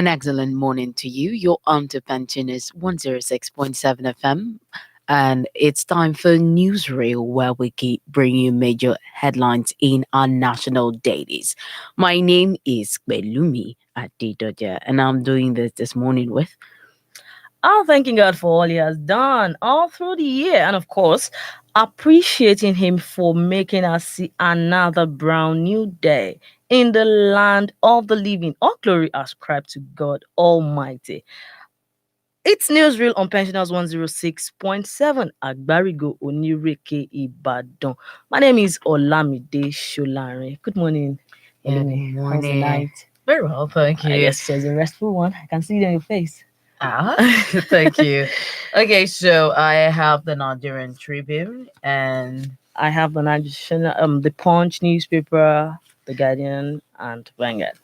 An excellent morning to you. Your Aunt Pension is 106.7 FM, and it's time for Newsreel, where we keep bringing you major headlines in our national dailies. My name is Pelumi Adedoja, and I'm doing this morning with. I'm thanking God for all He has done all through the year, and of course, appreciating Him for making us see another brown new day in the land of the living. All glory ascribed to God Almighty. It's Newsreel on Pensioners 106.7 Agbarigo Onireke Ibadan. My name is Olamide Solarin. Good morning, Good Pelumi. How's the morning. night? Very well, thank I you. guess it was a restful one. I can see it on your face. Ah, thank you. Okay, so I have the Nigerian Tribune and I have the Punch newspaper, the Guardian, and Vanguard.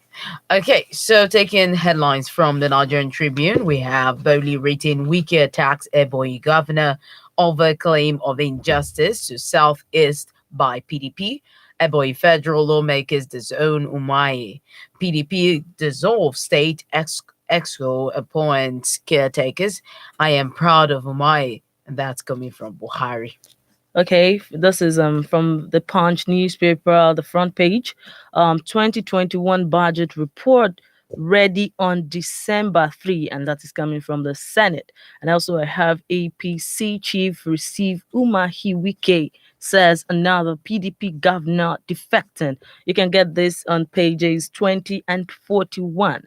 Okay, so taking headlines from the Nigerian Tribune, we have Bowley rating Wike attacks Ebonyi governor over claim of injustice to Southeast by PDP. Ebonyi federal lawmakers disown Umahi. PDP dissolve state exco appoints caretakers. I am proud of Umahi, and that's coming from Buhari. Okay, this is from the Punch newspaper, the front page. 2021 budget report ready on December 3, and that is coming from the Senate. And also I have APC chief receive Umahi Wike says another PDP governor defecting. You can get this on pages 20 and 41.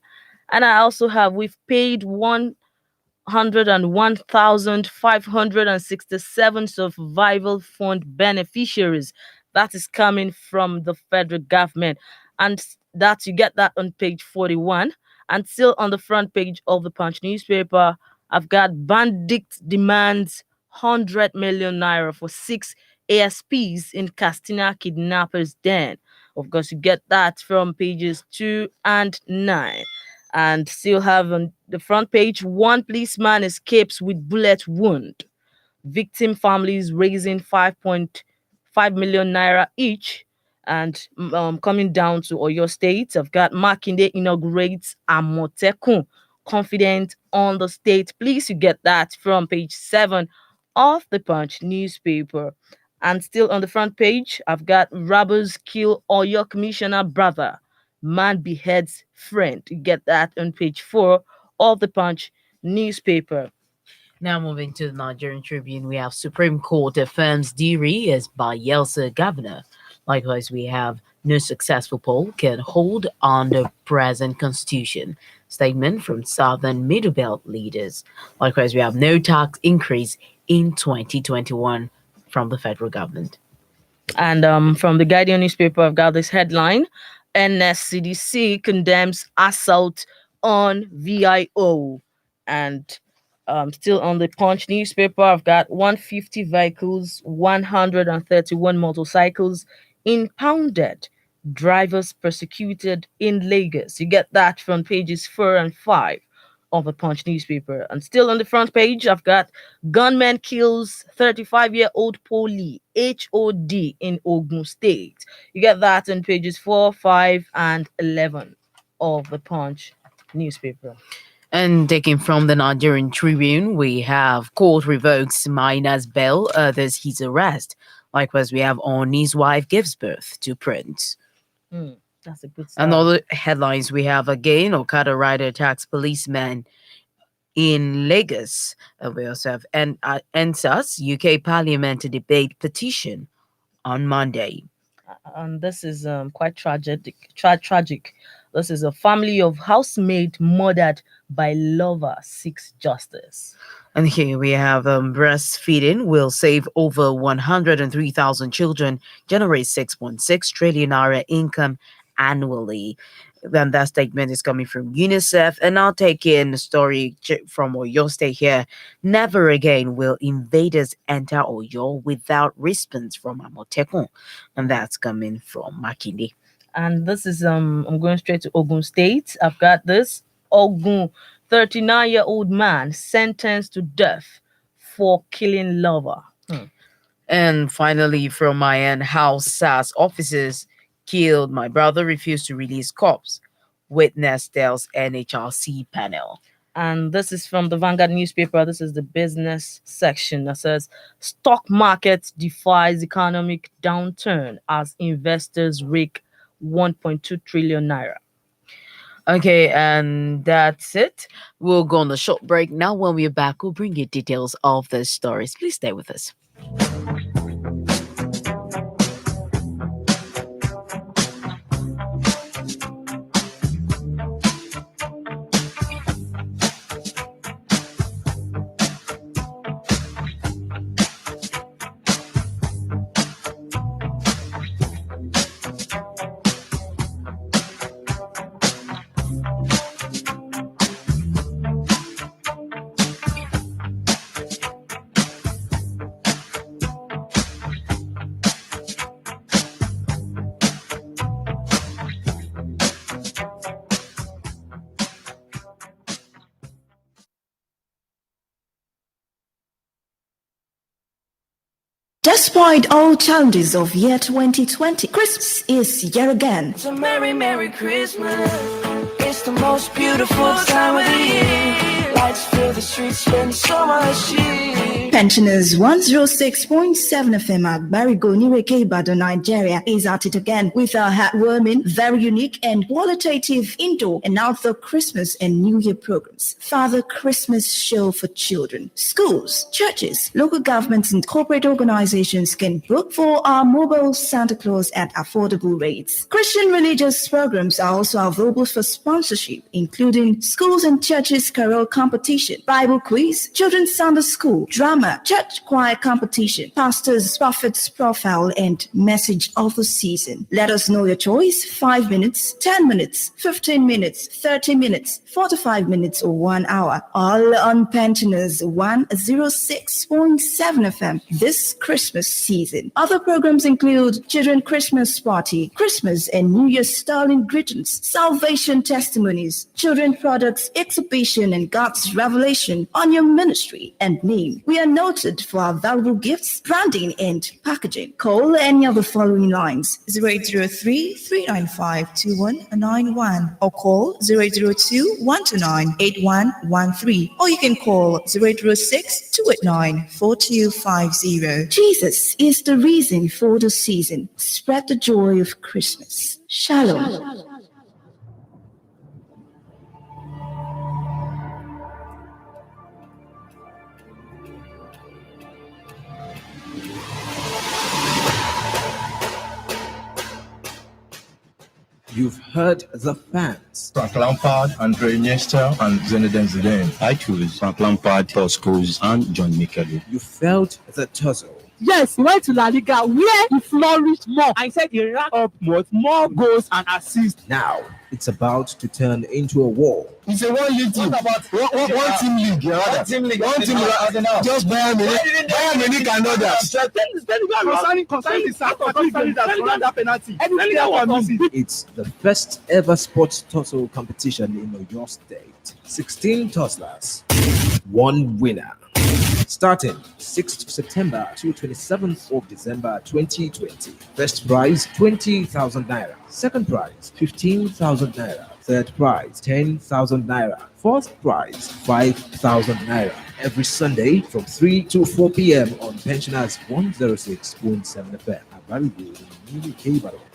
And I also have we've paid 101,567 survival fund beneficiaries. That is coming from the federal government. And that you get that on page 41. And still on the front page of the Punch newspaper, I've got bandit demands 100 million naira for 6 ASPs in Castina kidnappers den. Of course, you get that from pages 2 and 9. And still have on the front page, one policeman escapes with bullet wound. Victim families raising 5.5 million naira each. And coming down to Oyo State, I've got Makinde inaugurates Amotekun, confident on the state. Please, you get that from page 7 of the Punch newspaper. And still on the front page, I've got robbers kill Oyo commissioner brother. Man beheads friend. You get that on page 4 of the Punch newspaper. Now moving to the Nigerian Tribune, we have Supreme Court affirms Diri as Bayelsa governor. Likewise, we have no successful poll can hold under present constitution. Statement from Southern Middle Belt leaders. Likewise, we have no tax increase in 2021 from the federal government. And from the Guardian newspaper, I've got this headline: NSCDC condemns assault on VIO. And still on the Punch newspaper, I've got 150 vehicles, 131 motorcycles impounded. Drivers persecuted in Lagos. You get that from pages 4 and 5 of the Punch newspaper. And still on the front page, I've got gunman kills 35-year-old Poli HOD in Ogun State. You get that in pages 4, 5, and 11 of the Punch newspaper. And taken from the Nigerian Tribune, we have court revokes miner's bail, others his arrest. Likewise, we have Oni's wife gives birth to Prince. That's a good And start. other headlines we have again, Okada rider attacks policeman in Lagos. We also have NSAS, UK Parliament to debate petition on Monday. And this is quite tragic. This is a family of housemaid murdered by lover seeks justice. And here we have breastfeeding will save over 103,000 children, generate 6.6 trillion naira income annually. Then that statement is coming from UNICEF. And I'll take in the story from Oyo State here. Never again will invaders enter Oyo without response from Amotekun. And that's coming from Makinde. And this is I'm going straight to Ogun State. I've got this Ogun 39-year-old man sentenced to death for killing lover. And finally, from my end, House SAS officers killed my brother, refused to release corpse. with Nestle's NHRC panel. And this is from the Vanguard newspaper. This is the business section that says stock market defies economic downturn as investors rake 1.2 trillion naira. Okay, and that's it. We'll go on a short break. Now, when we're back, we'll bring you details of the stories. Please stay with us. Despite all challenges of year 2020, Christmas is here again. It's a Merry, Merry Christmas. It's the most beautiful time of the year. Lights fill the streets, spend so much cheer. Pensioners 106.7 FM at Barigoni Reke Ibadan, Nigeria is at it again with our heartwarming, very unique and qualitative indoor and outdoor Christmas and New Year programs. Father Christmas Show for children. Schools, churches, local governments and corporate organizations can book for our mobile Santa Claus at affordable rates. Christian religious programs are also available for sponsorship, including schools and churches carol competition, Bible quiz, children's Sunday school, drama, church choir competition, pastors, prophets profile, and message of the season. Let us know your choice: 5 minutes, 10 minutes, 15 minutes, 30 minutes, 45 minutes, or 1 hour. All on Pensioners 106.7 FM this Christmas season. Other programs include Children Christmas Party, Christmas and New Year Sterling Greetings, Salvation Testimonies, Children Products Exhibition, and God's Revelation on Your Ministry and Name. We are noted for our valuable gifts, branding, and packaging. Call any of the following lines: 0803-395-2191 or call 0802-129-8113, or you can call 0806-289-4250. Jesus is the reason for the season. Spread the joy of Christmas. Shalom. You've heard the fans. Frank Lampard, Andre Iniesta, and Zinedine Zidane. I choose Frank Lampard, Paul Scholes, and John Mikel. You felt the tussle. Yes, he went to La Liga where he flourished more. I said he racked up more goals and assists. Now it's about to turn into a war. It's a one league team. What about one team league? One team league. Just Bayern Munich and others. Concerning that penalty. It's the first ever sports tussle competition in your state. 16 tusslers, one winner. Starting 6th September to 27th of December 2020. First prize 20,000 naira. Second prize 15,000 naira. Third prize 10,000 naira. Fourth prize 5,000 naira. Every Sunday from 3 to 4 p.m. on Pensioners 106.7 FM.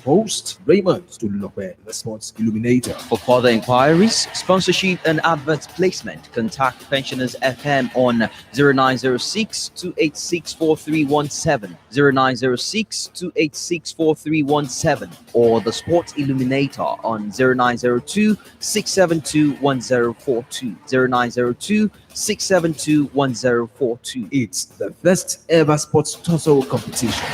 Host Raymond Tululope, the sports illuminator. For further inquiries, sponsorship, and advert placement, contact Pensioners FM on 0906 286 4317, 0906 286 4317, or the Sports Illuminator on 0902 672 1042, 0902 672 1042. It's the first ever sports tussle competition.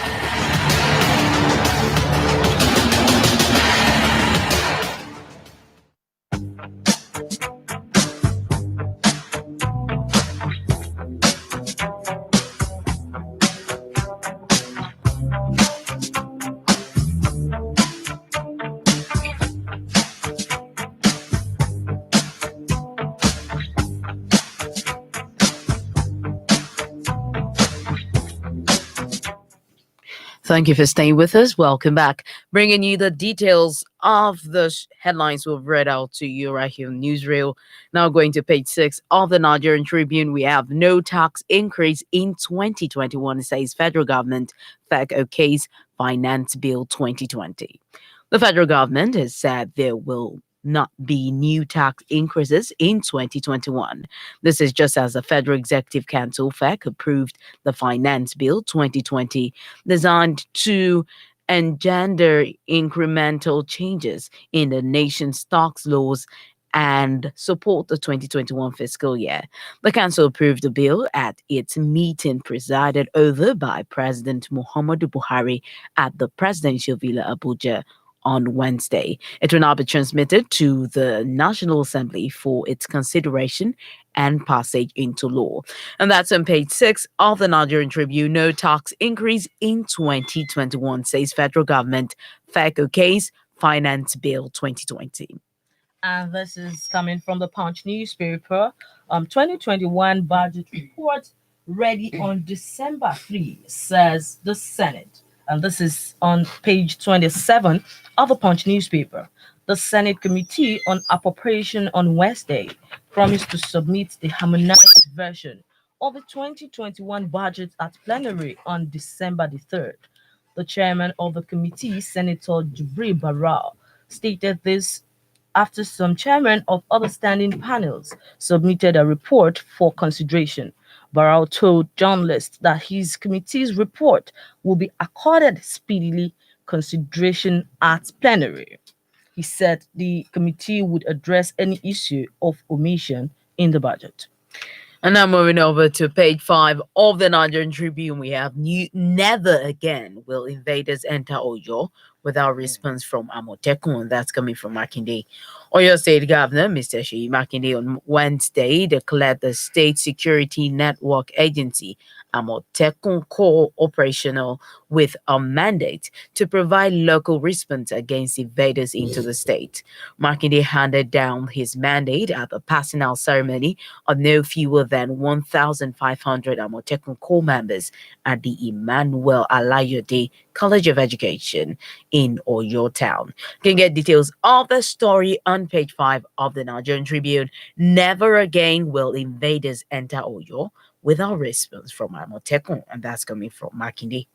Thank you for staying with us. Welcome back. Bringing you the details of the headlines we've read out to you right here in Newsreel. Now going to page 6 of the Nigerian Tribune, we have no tax increase in 2021, says federal government. FEC okays Finance Bill 2020. The federal government has said there will not be new tax increases in 2021. This is just as the Federal Executive Council FEC approved the Finance Bill 2020, designed to engender incremental changes in the nation's tax laws and support the 2021 fiscal year. The council approved the bill at its meeting presided over by President Muhammadu Buhari at the Presidential Villa Abuja on Wednesday. It will now be transmitted to the National Assembly for its consideration and passage into law. And that's on page 6 of the Nigerian Tribune. No tax increase in 2021, says federal government. FEC okays Finance Bill 2020. And this is coming from the Punch newspaper. 2021 budget report ready on December 3, says the Senate. And this is on page 27 of the Punch newspaper. The Senate Committee on Appropriation on Wednesday promised to submit the harmonized version of the 2021 budget at plenary on December the 3rd. The chairman of the committee, Senator Jubril Barral, stated this after some chairmen of other standing panels submitted a report for consideration. Barrow told journalists that his committee's report will be accorded speedily consideration at plenary. He said the committee would address any issue of omission in the budget. And now moving over to page 5 of the Nigerian Tribune, we have never again will invaders enter Oyo without response from Amotekun. That's coming from Makinde. Oyo State Governor, Mr. Sheyi Makinde, on Wednesday declared the State Security Network Agency, Amotekun Corps, operational with a mandate to provide local response against invaders into the state. Makinde handed down his mandate at the passing out ceremony of no fewer than 1,500 Amotekun Corps members at the Emmanuel Alayode College of Education in Oyo Town. You can get details of the story on page 5 of the Nigerian Tribune. Never again will invaders enter Oyo without response from Amotekun, and that's coming from Makinde.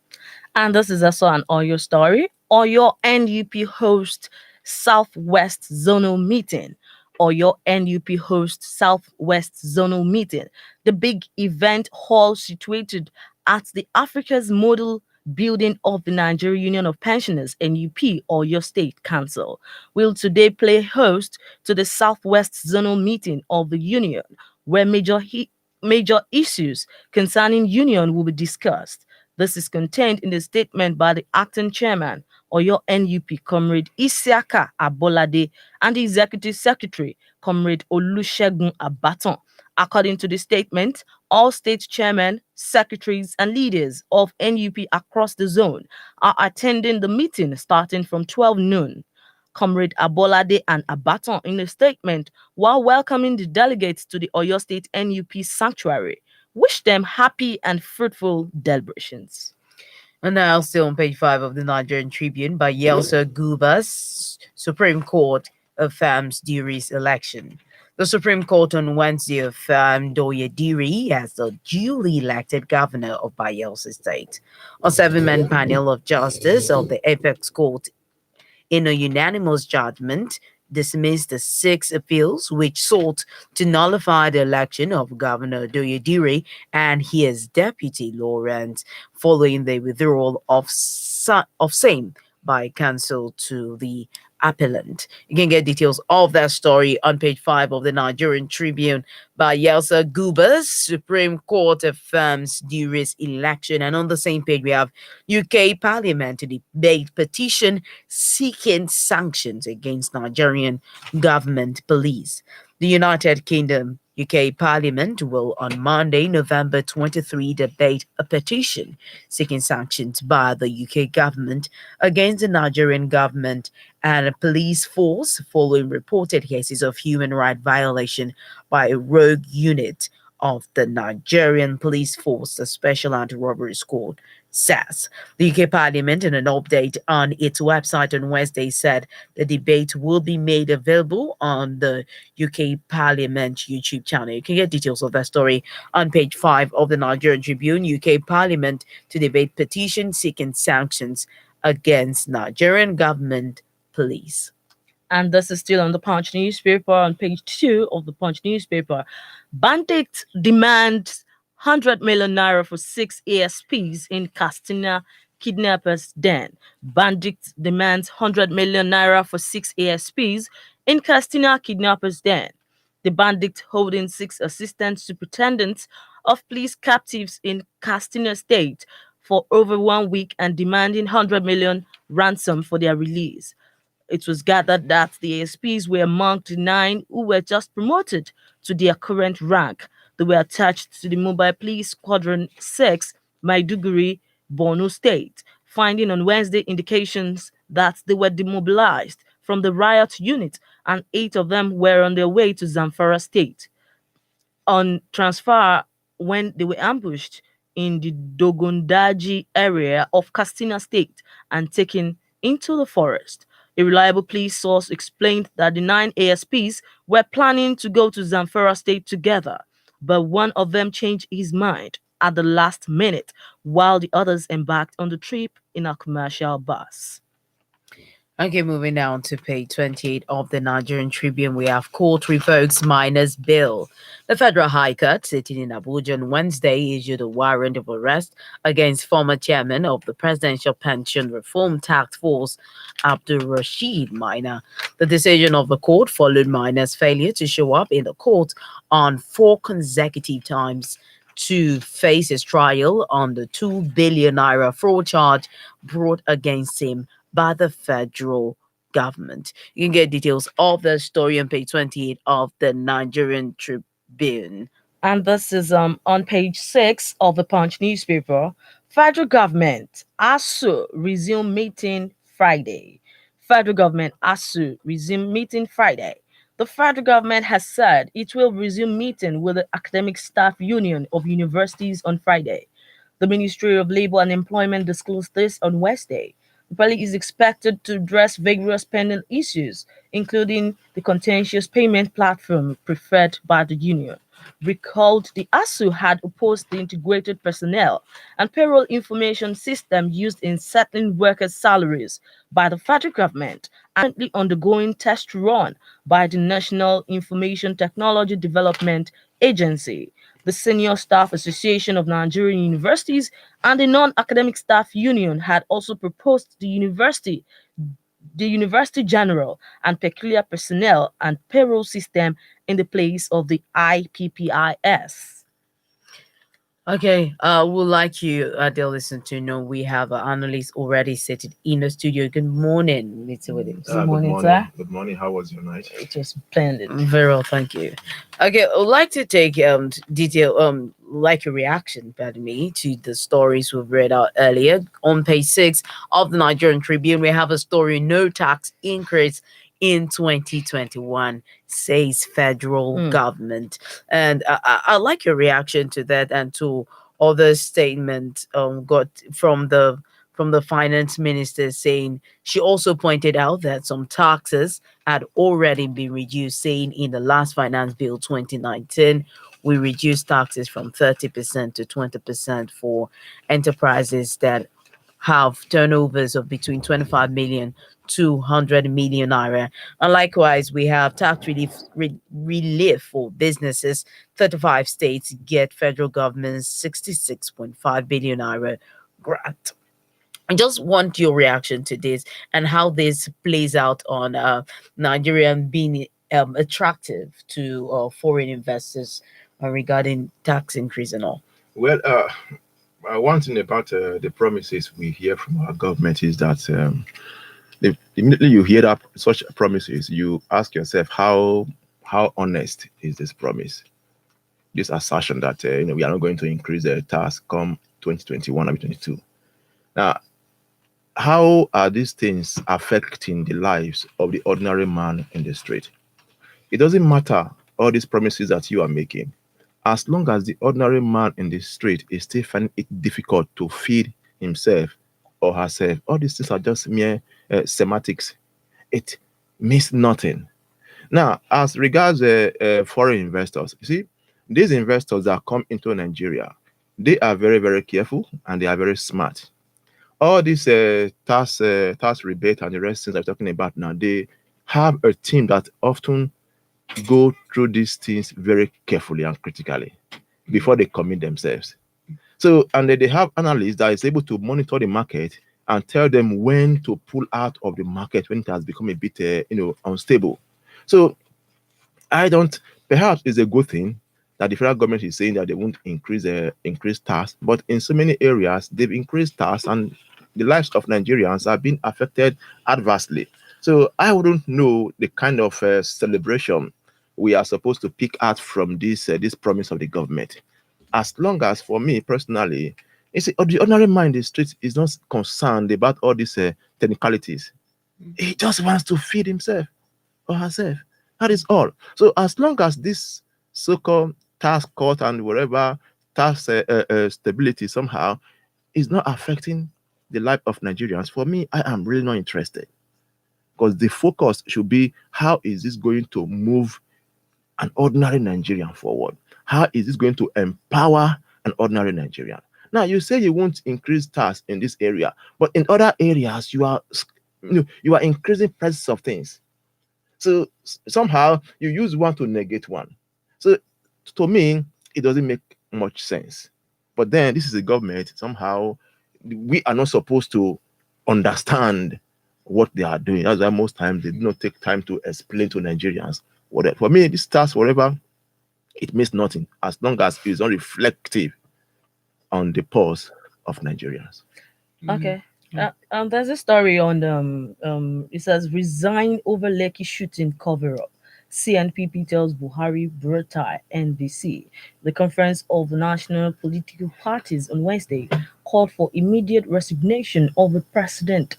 And this is also an Oyo story. Oyo NUP hosts Southwest Zonal Meeting. Oyo NUP hosts Southwest Zonal Meeting, the big event hall situated at the Africa's Model Building of the Nigeria Union of Pensioners, NUP, Oyo State Council, will today play host to the Southwest Zonal Meeting of the Union, where major issues concerning union will be discussed. This is contained in the statement by the acting chairman, Oyo NUP, Comrade Isiaka Abolade, and the executive secretary, Comrade Olusegun Abaton. According to the statement, all state chairmen, secretaries, and leaders of NUP across the zone are attending the meeting starting from 12 noon. Comrade Abolade and Abaton, in a statement, while welcoming the delegates to the Oyo State NUP sanctuary, wish them happy and fruitful deliberations. And now, still on page 5 of the Nigerian Tribune, by Yelsa Guba's Supreme Court affirms Diri's election. The Supreme Court on Wednesday affirmed Doye Diri as the duly elected governor of Bayelsa State. A 7-man panel of justice of the Apex Court, in a unanimous judgment, dismissed the 6 appeals which sought to nullify the election of Governor Doye Diri and his deputy Lawrence following the withdrawal of same by counsel to the appellant. You can get details of that story on page 5 of the Nigerian Tribune. By Yelsa Guba's Supreme Court affirms Diri's election. And on the same page, we have UK Parliament to debate petition seeking sanctions against Nigerian government police. The United Kingdom UK Parliament will on Monday, November 23, debate a petition seeking sanctions by the UK government against the Nigerian government and a police force following reported cases of human rights violation by a rogue unit of the Nigerian Police Force, the Special Anti-Robbery Squad, SAS. The UK Parliament, in an update on its website on Wednesday, said the debate will be made available on the UK Parliament YouTube channel. You can get details of that story on page 5 of the Nigerian Tribune. UK Parliament to debate petition seeking sanctions against Nigerian government police. And this is still on the Punch newspaper on page 2 of the Punch newspaper. Bandit demands 100 million naira for 6 ASPs in Castina kidnappers' den. Bandit demands 100 million naira for 6 ASPs in Castina kidnappers' den. The bandit holding 6 assistant superintendents of police captives in Castina State for over 1 week and demanding 100 million ransom for their release. It was gathered that the ASPs were among the 9 who were just promoted to their current rank. They were attached to the Mobile Police Squadron 6, Maiduguri, Borno State, finding on Wednesday indications that they were demobilized from the riot unit and 8 of them were on their way to Zamfara State. On transfer, when they were ambushed in the Dogondaji area of Kastina State and taken into the forest. A reliable police source explained that the 9 ASPs were planning to go to Zamfara State together, but one of them changed his mind at the last minute while the others embarked on the trip in a commercial bus. Okay, moving down to page 28 of the Nigerian Tribune, we have court revokes miners' bill. The Federal High Court, sitting in Abuja on Wednesday, issued a warrant of arrest against former chairman of the Presidential Pension Reform Task Force, Abdul Rashid Miner. The decision of the court followed Miner's failure to show up in the court on 4 consecutive times to face his trial on the 2 billion naira fraud charge brought against him by the federal government. You can get details of the story on page 28 of the Nigerian Tribune. And this is on page 6 of the Punch newspaper. Federal government ASU resume meeting Friday. Federal government ASU resume meeting Friday. The federal government has said it will resume meeting with the Academic Staff Union of Universities on Friday. The Ministry of Labor and Employment disclosed this on Wednesday. The party is expected to address various pending issues, including the contentious payment platform preferred by the union. Recalled the ASU had opposed the integrated personnel and payroll information system used in settling workers' salaries by the federal government, currently undergoing test run by the National Information Technology Development Agency. The Senior Staff Association of Nigerian Universities and the Non-Academic Staff Union had also proposed the University General and Peculiar Personnel and Payroll System in the place of the IPPIS. Okay, would like you, dear listener, to know we have an analyst already seated in the studio. Good morning, Mr. Williams. Good morning, sir. Good morning. How was your night? It was splendid. Very well, thank you. Okay, I would like to take detail like a reaction, pardon me, to the stories we've read out earlier. On page 6 of the Nigerian Tribune, we have a story: no tax increase in 2021, says federal government. And I like your reaction to that and to other statements got from the finance minister, saying she also pointed out that some taxes had already been reduced, saying in the last finance bill 2019 we reduced taxes from 30% to 20% for enterprises that have turnovers of between 25 million to 100 million naira. And likewise, we have tax relief for businesses. 35 states get federal government's 66.5 billion naira grant. I just want your reaction to this and how this plays out on Nigeria being attractive to foreign investors regarding tax increase and all. Well, one thing about the promises we hear from our government is that immediately you hear that such promises, you ask yourself how honest is this promise? This assertion that we are not going to increase the tax come 2021 or 2022. Now, how are these things affecting the lives of the ordinary man in the street? It doesn't matter all these promises that you are making. as long as the ordinary man in the street is still finding it difficult to feed himself or herself, all these things are just mere semantics. It means nothing. Now, as regards foreign investors, you see, these investors that come into Nigeria, they are very, very careful and they are very smart. All these tax rebate and the rest things I'm talking about now, they have a team that often go through these things very carefully and critically before they commit themselves. So, and then they have analysts that is able to monitor the market and tell them when to pull out of the market when it has become a bit, unstable. So, I don't. Perhaps it's a good thing that the federal government is saying that they won't increase tax, but in so many areas they've increased tax, and the lives of Nigerians have been affected adversely. So I wouldn't know the kind of celebration we are supposed to pick out from this promise of the government. As long as for me personally, it's the ordinary man in the street is not concerned about all these technicalities. He just wants to feed himself or herself. That is all. So as long as this so-called tax cut and whatever tax stability somehow is not affecting the life of Nigerians, for me, I am really not interested. Because the focus should be how is this going to move an ordinary Nigerian forward? How is this going to empower an ordinary Nigerian? Now you say you won't increase tax in this area, but in other areas you are increasing prices of things. So somehow you use one to negate one. So to me, it doesn't make much sense. But then this is a government. Somehow we are not supposed to understand what they are doing. That's why most times they do not take time to explain to Nigerians. For me, this task, whatever, it means nothing as long as it's not reflective on the pulse of Nigerians. Okay. There's a story on it says resign over Lekki shooting cover up. CNPP tells Buhari brutal NBC. The conference of the national political parties on Wednesday called for immediate resignation of the president,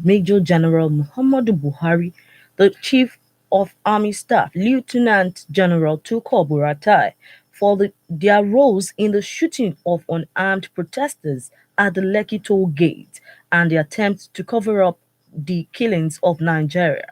Major General Muhammadu Buhari, the chief of army staff, Lieutenant General Tukur Buratai, for their roles in the shooting of unarmed protesters at the Lekki toll gate and the attempt to cover up the killings of Nigeria.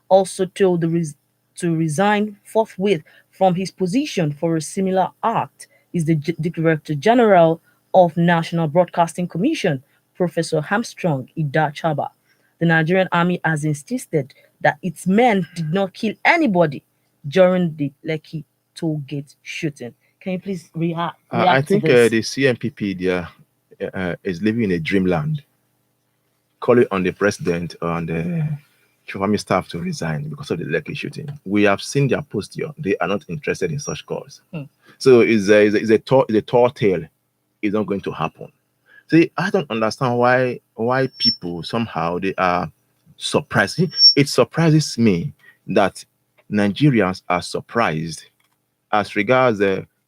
Also told to resign forthwith from his position for a similar act is the Director General of National Broadcasting Commission, Professor Hamstrong Idachaba. The Nigerian army has insisted that its men did not kill anybody during the Lekki toll gate shooting. Can you please react I to think this? the CNPP there is living in a dreamland, calling on the president and the chief army staff to resign because of the Lekki shooting. We have seen their posture; they are not interested in such cause. So it's a tall tale. It's not going to happen. See, I don't understand why people somehow they are surprised. It surprises me that Nigerians are surprised as regards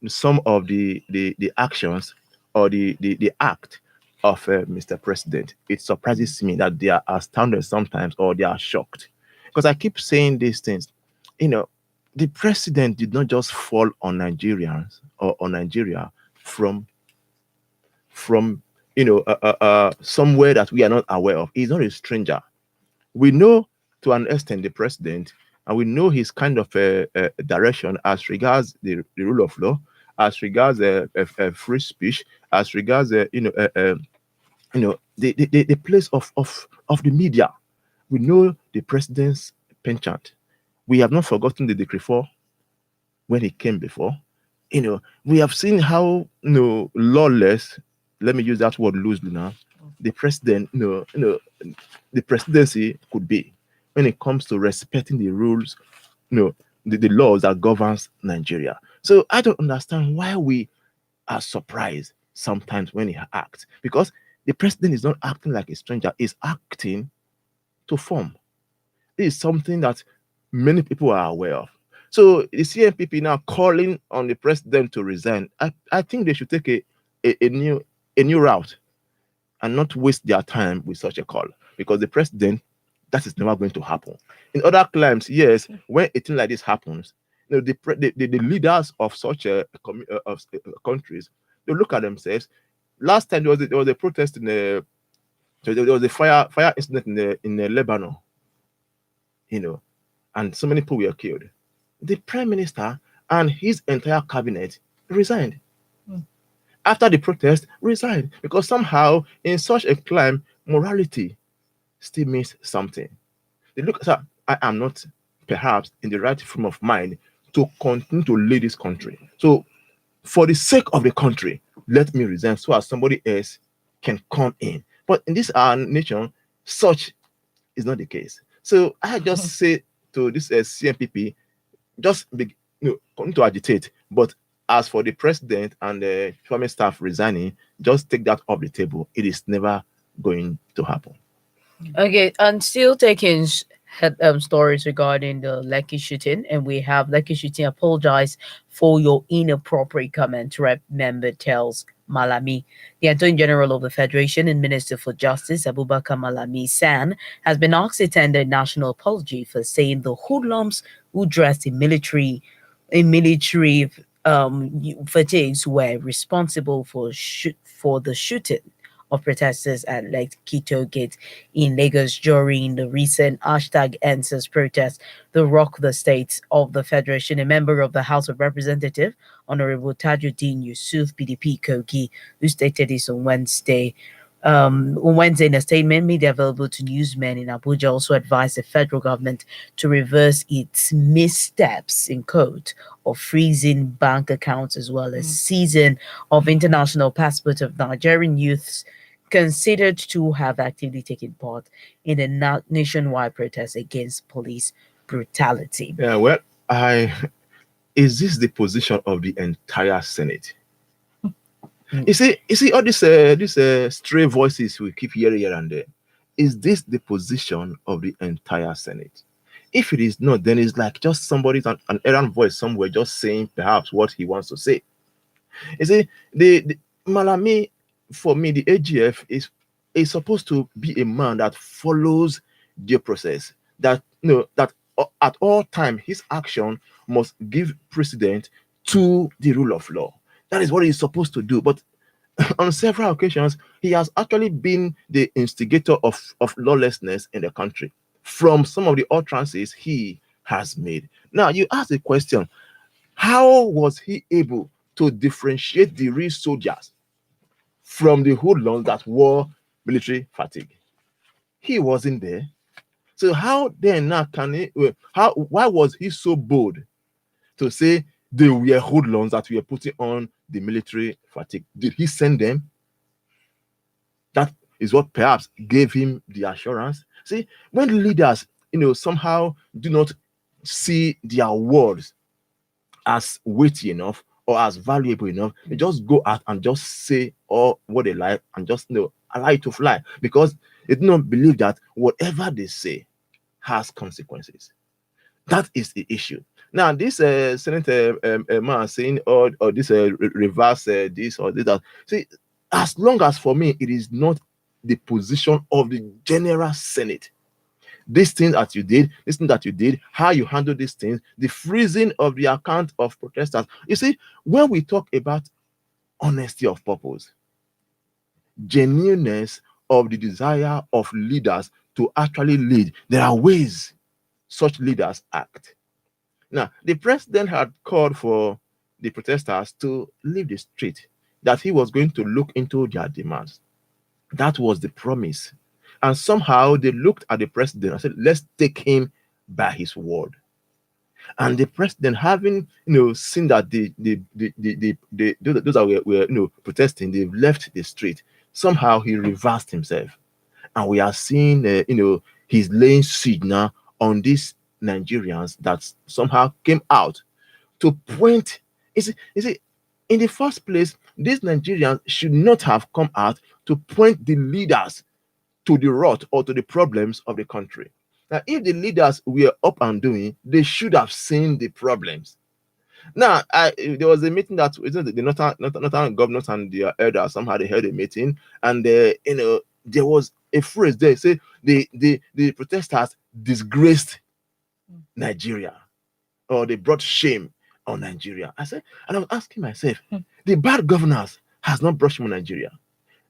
some of the actions or the act of Mr. President. It surprises me that they are astounded sometimes or they are shocked. Because I keep saying these things. You know, the president did not just fall on Nigerians or on Nigeria from somewhere that we are not aware of. He's not a stranger. We know to an extent the president, and we know his kind of direction as regards the rule of law, as regards free speech, as regards the place of the media. We know the president's penchant. We have not forgotten the decree 4 when he came before. We have seen how lawless. Let me use that word loosely now. The president, the presidency could be when it comes to respecting the rules, the laws that governs Nigeria. So I don't understand why we are surprised sometimes when he acts, because the president is not acting like a stranger; he's acting to form. This is something that many people are aware of. So the CNPP now calling on the president to resign. I think they should take a new route and not waste their time with such a call, because the president, that is never going to happen. In other climes, yes, when a thing like this happens, the leaders of such countries, they look at themselves. Last time there was a protest in the so there was a fire incident in Lebanon, and so many people were killed. The prime minister and his entire cabinet resigned. After the protest, resigned because somehow in such a climb, morality still means something. They look at, I am not perhaps in the right frame of mind to continue to lead this country. So for the sake of the country, let me resign so as somebody else can come in. But in this our nation, such is not the case. So I just say to this CMPP, just continue to agitate. But as for the president and the permanent staff resigning, just take that off the table. It is never going to happen. Okay, and still taking stories regarding the Lekki shooting, and we have Lekki shooting apologize for your inappropriate comment. Rep member tells Malami. The Attorney General of the Federation and Minister for Justice, Abubakar Malami San, has been asked to tender a national apology for saying the hoodlums who dressed in military fatigues were responsible for the shooting of protesters at Lekki Toll Gate in Lagos during the recent #EndSARS protest. The Rock the State of the Federation, a member of the House of Representatives, Honorable Tajuddin Yusuf, PDP Kogi, who stated this on Wednesday. On Wednesday, in a statement made available to newsmen in Abuja, also advised the federal government to reverse its missteps in code of freezing bank accounts as well as seizing of international passports of Nigerian youths considered to have actively taken part in a nationwide protest against police brutality. Yeah, well, is this the position of the entire Senate? You see all these stray voices we keep hearing here and there. Is this the position of the entire Senate? If it is not, then it's like just somebody's an errant voice somewhere just saying perhaps what he wants to say. You see, the Malami, for me, the AGF is supposed to be a man that follows due process. That that at all time his action must give precedent to the rule of law. That is what he's supposed to do. But on several occasions, he has actually been the instigator of lawlessness in the country from some of the utterances he has made. Now, you ask the question, how was he able to differentiate the real soldiers from the hoodlums that wore military fatigue? He wasn't there. So how then now can he, why was he so bold to say they were hoodlums that were putting on the military fatigue? Did he send them? That is what perhaps gave him the assurance. See, when leaders, somehow do not see their words as weighty enough or as valuable enough, they just go out and just say all what they like and just allow it to fly because they do not believe that whatever they say has consequences. That is the issue. Now, this Senate man saying or this reverse this or this that. See, as long as for me it is not the position of the General Senate. These things that you did, how you handle these things, the freezing of the account of protesters. You see, when we talk about honesty of purpose, genuineness of the desire of leaders to actually lead, there are ways such leaders act. Now, the president had called for the protesters to leave the street, that he was going to look into their demands. That was the promise. And somehow they looked at the president and said, let's take him by his word. And the president, having seen that those that were protesting, they've left the street. Somehow he reversed himself, and we are seeing he's laying siege now on these Nigerians that somehow came out to point. Is it in the first place, these Nigerians should not have come out to point the leaders to the rot or to the problems of the country. Now, if the leaders were up and doing, they should have seen the problems. Now, there was a meeting that the northern governors and their elders somehow they held a meeting, and there was a phrase there say the protesters disgraced Nigeria. or they brought shame on Nigeria. I said, and I was asking myself, the bad governance has not brought shame on Nigeria.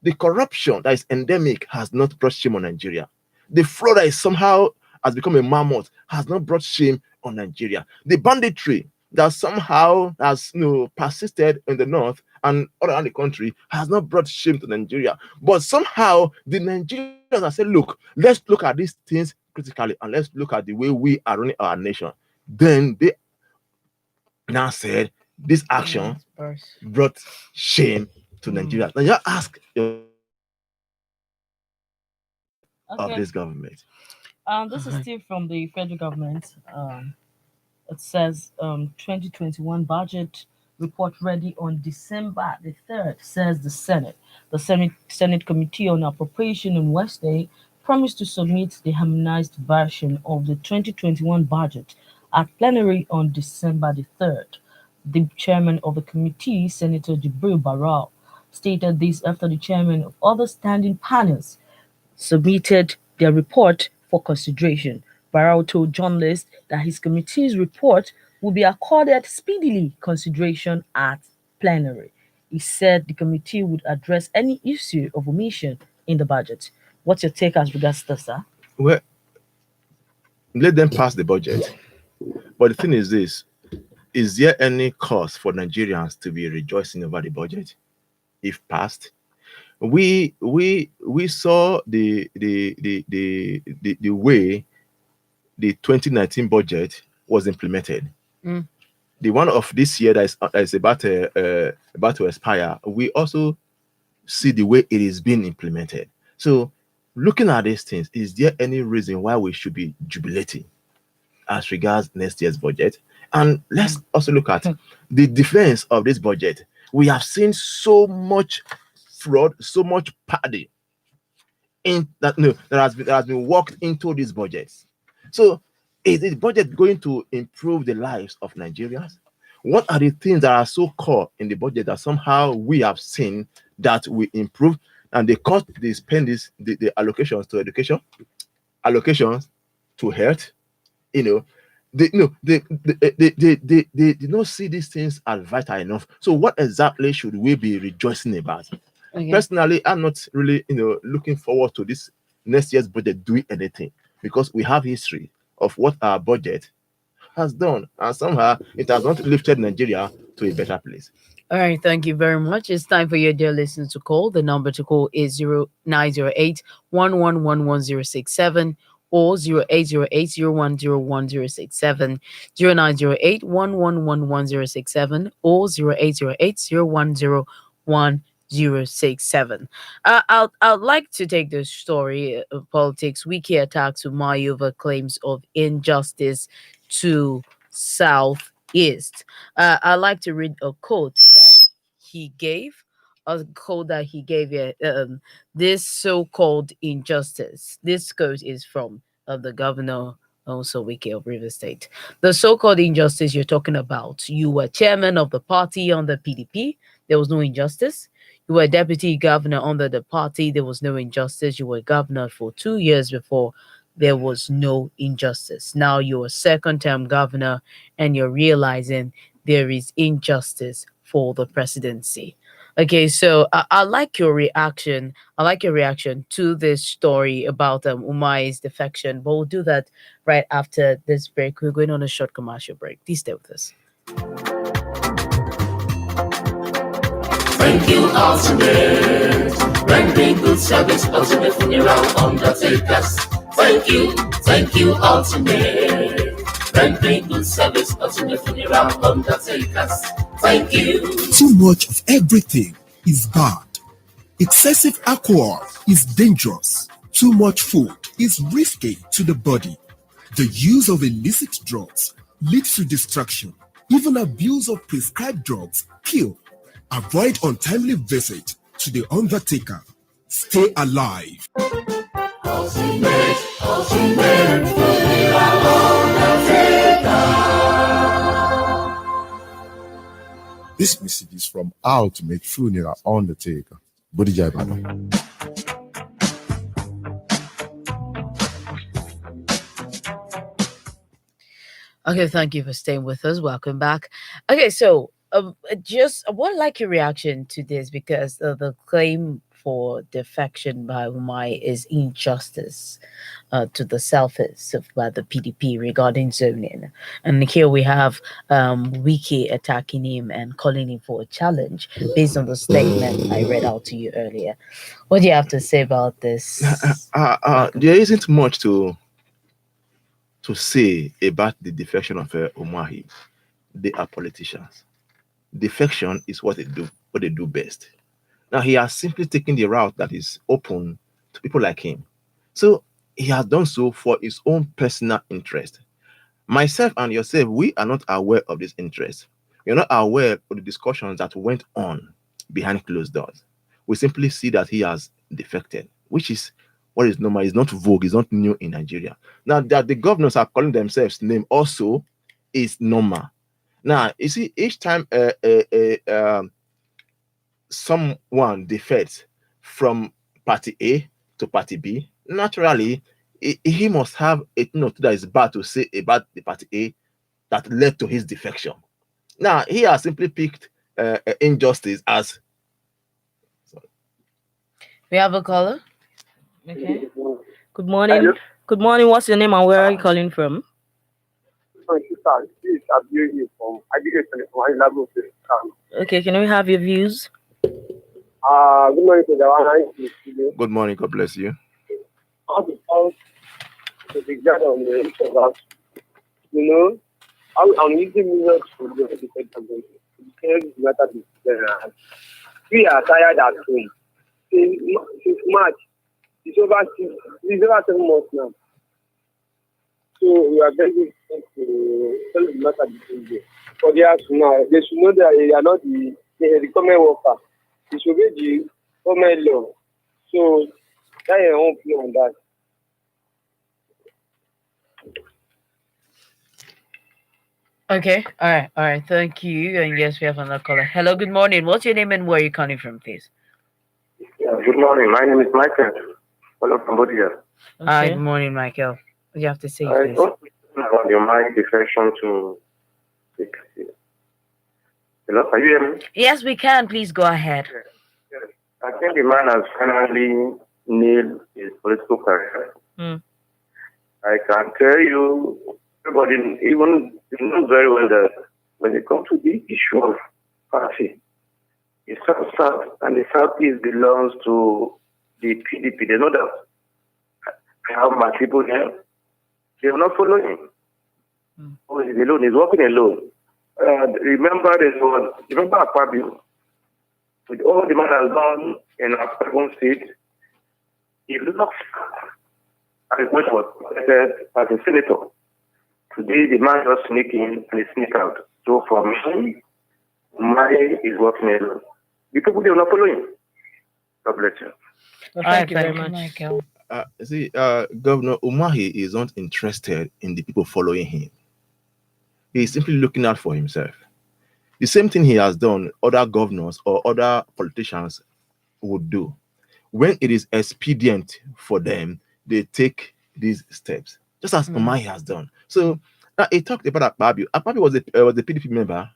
The corruption that is endemic has not brought shame on Nigeria. The fraud that is somehow has become a mammoth has not brought shame on Nigeria. The banditry that somehow has persisted in the north and all around the country has not brought shame to Nigeria. But somehow the Nigerians have said, look, let's look at these things critically and let's look at the way we are running our nation. Then they now said this action brought shame to Nigeria. Now you ask of this government. This is still from the federal government. It says 2021 budget report ready on December the 3rd, says the Senate. The Senate Committee on Appropriation on Wednesday promised to submit the harmonized version of the 2021 budget at plenary on December the 3rd. The chairman of the committee, Senator Jibril Barrow, stated this after the chairman of other standing panels submitted their report for consideration. Barrow told journalists that his committee's report will be accorded speedily consideration at plenary. He said the committee would address any issue of omission in the budget. What's your take as regards to this, sir? Well, let them pass the budget. But the thing is this, is there any cause for Nigerians to be rejoicing over the budget if passed? We saw the way the 2019 budget was implemented. The one of this year that is about to expire, we also see the way it is being implemented. So looking at these things, is there any reason why we should be jubilating as regards next year's budget? And let's also look at the defense of this budget. We have seen so much fraud, so much padding that has been worked into these budgets. So is this budget going to improve the lives of Nigerians? What are the things that are so core in the budget that somehow we have seen that we improve, and they cut the the allocations to education, allocations to health? They did not see these things as vital enough. So what exactly should we be rejoicing about? Okay. Personally, I'm not really looking forward to this next year's budget doing anything, because we have history of what our budget has done, and somehow it has not lifted Nigeria to a better place. All right, thank you very much. It's time for your dear listeners to call. The number to call is 0908 1111067 or 0808 0101067, 0908 1111067 or 0808 0101067. I'd like to take this story of politics. Wiki attacks Umahi over claims of injustice to Southeast. I'd like to read a quote that he gave. This so-called injustice. This quote is from the governor, also Wiki of River State. The so-called injustice you're talking about. You were chairman of the party on the PDP. There was no injustice. You were deputy governor under the party. There was no injustice. You were governor for 2 years before. There was no injustice. Now you're a second-term governor and you're realizing there is injustice for the presidency. Okay, so I like your reaction. I like your reaction to this story about Umahi's defection, but we'll do that right after this break. We're going on a short commercial break. Please stay with us. Thank you, Ultimate. Rendering good service, Ultimate Funeral Undertakers. Thank you, Ultimate. Rendering good service, Ultimate Funeral Undertakers. Thank you. Too much of everything is bad. Excessive alcohol is dangerous. Too much food is risky to the body. The use of illicit drugs leads to destruction. Even abuse of prescribed drugs kill. Avoid untimely visit to the undertaker. Stay alive. Ultimate Funeral Undertaker. This message is from Ultimate Funeral Undertaker, Bodija Ibadan. Okay, thank you for staying with us. Welcome back. Okay, so just I would like your reaction to this because the claim for defection by Umai is injustice to the selfists of by the PDP regarding zoning. And here we have Wiki attacking him and calling him for a challenge based on the statement I read out to you earlier. What do you have to say about this? There isn't much to say about the defection of Umahi. They are politicians. Defection is what they do best. Now he has simply taken the route that is open to people like him. So he has done so for his own personal interest. Myself and yourself, we are not aware of this interest. We are not aware of the discussions that went on behind closed doors. We simply see that he has defected, which is what is normal. It's not vogue, it's not new in Nigeria. Now that the governors are calling themselves name also is normal. Now, you see, each time someone defects from party A to party B, naturally, he must have a thing or two that is bad to say about the party A that led to his defection. Now, he has simply picked injustice as. We have a caller. Okay. Good morning. Hello? Good morning. What's your name and where are you calling from? Okay, can we have your views? Good morning to the Good morning. God bless you. I'm using music to we are tired at home. Since March, it's over 7 months now. So we are very good to tell the matter between them. For the house now, they should know that they are not the government worker. They should be the government law. So that is one view on that. Okay, all right. Thank you. And yes, we have another caller. Hello, good morning. What's your name and where are you calling from, please? Yeah, good morning. My name is Michael. Hello, Cambodia. Okay. Hi, good morning, Michael. What do you have to say, please? About your mind defection to. Hello, can you hear me? Yes, we can. Please go ahead. Yes. I think the man has finally nailed his political career. I can tell you, everybody even knows very well that when it comes to the issue of party, the South and the Southeast belongs to the PDP. They know that. I have my people here. They are not following him. He's alone. He's working alone. Remember Akpabio, with all the man has done in our state, he lost as much was elected as a senator. Today, the man just sneak in and sneak out. So for me, Mari is working alone. The people they are not following. God bless you. Well, thank you very much, Michael. Governor Umahi is not interested in the people following him. He is simply looking out for himself. The same thing he has done, other governors or other politicians would do. When it is expedient for them, they take these steps, just as Umahi has done. So he talked about Akpabio. Akpabio was a PDP member.